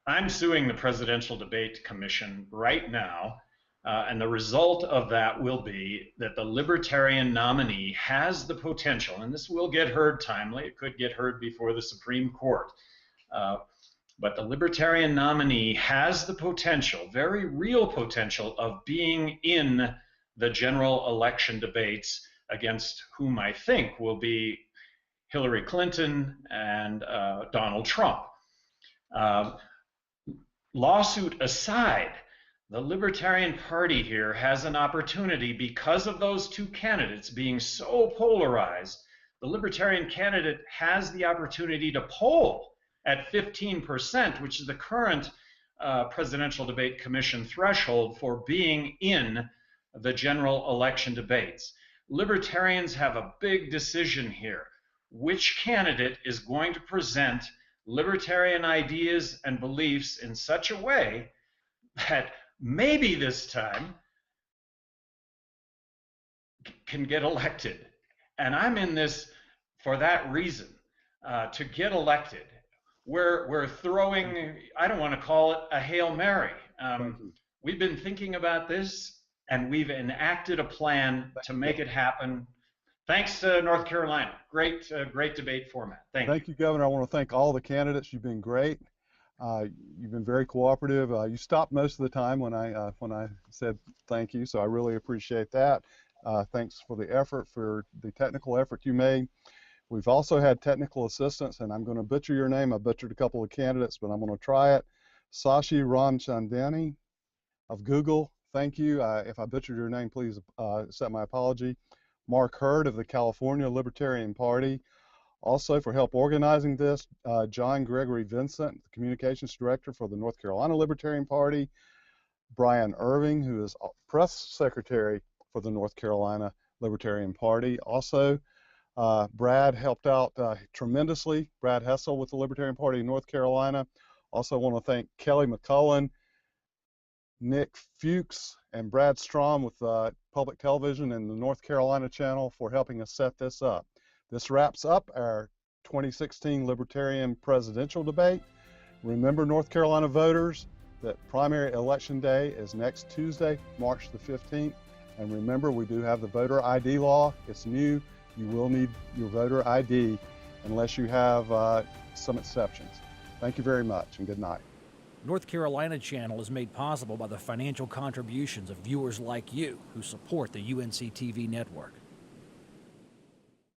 I'm suing the Presidential Debate Commission right now, and the result of that will be that the Libertarian nominee has the potential, and this will get heard timely, it could get heard before the Supreme Court, but the Libertarian nominee has the potential, very real potential, of being in the general election debates against whom I think will be Hillary Clinton and Donald Trump. Lawsuit aside, the Libertarian Party here has an opportunity because of those two candidates being so polarized. The Libertarian candidate has the opportunity to poll at 15%, which is the current Presidential Debate Commission threshold for being in the general election debates. Libertarians have a big decision here. Which candidate is going to present libertarian ideas and beliefs in such a way that maybe this time can get elected? And I'm in this for that reason, to get elected. We're throwing, I don't want to call it a Hail Mary. We've been thinking about this and we've enacted a plan to make it happen. Thanks to North Carolina. Great debate format. Thank you, Governor. I want to thank all the candidates. You've been great. You've been very cooperative. You stopped most of the time when I said thank you, so I really appreciate that. Thanks for the effort, for the technical effort you made. We've also had technical assistance, and I'm going to butcher your name. I butchered a couple of candidates, but I'm going to try it. Sashi Ramchandani of Google. Thank you. If I butchered your name, please accept my apology. Mark Hurd of the California Libertarian Party. Also, for help organizing this, John Gregory Vincent, the Communications Director for the North Carolina Libertarian Party. Brian Irving, who is Press Secretary for the North Carolina Libertarian Party. Also, Brad helped out tremendously. Brad Hessel with the Libertarian Party in North Carolina. Also want to thank Kelly McCullen, Nick Fuchs, and Brad Strom with Public Television and the North Carolina channel for helping us set this up. This wraps up our 2016 Libertarian Presidential Debate. Remember, North Carolina voters, that primary election day is next Tuesday, March the 15th. And remember, we do have the voter ID law. It's new. You will need your voter ID unless you have some exceptions. Thank you very much, and good night. North Carolina Channel is made possible by the financial contributions of viewers like you who support the UNC TV network.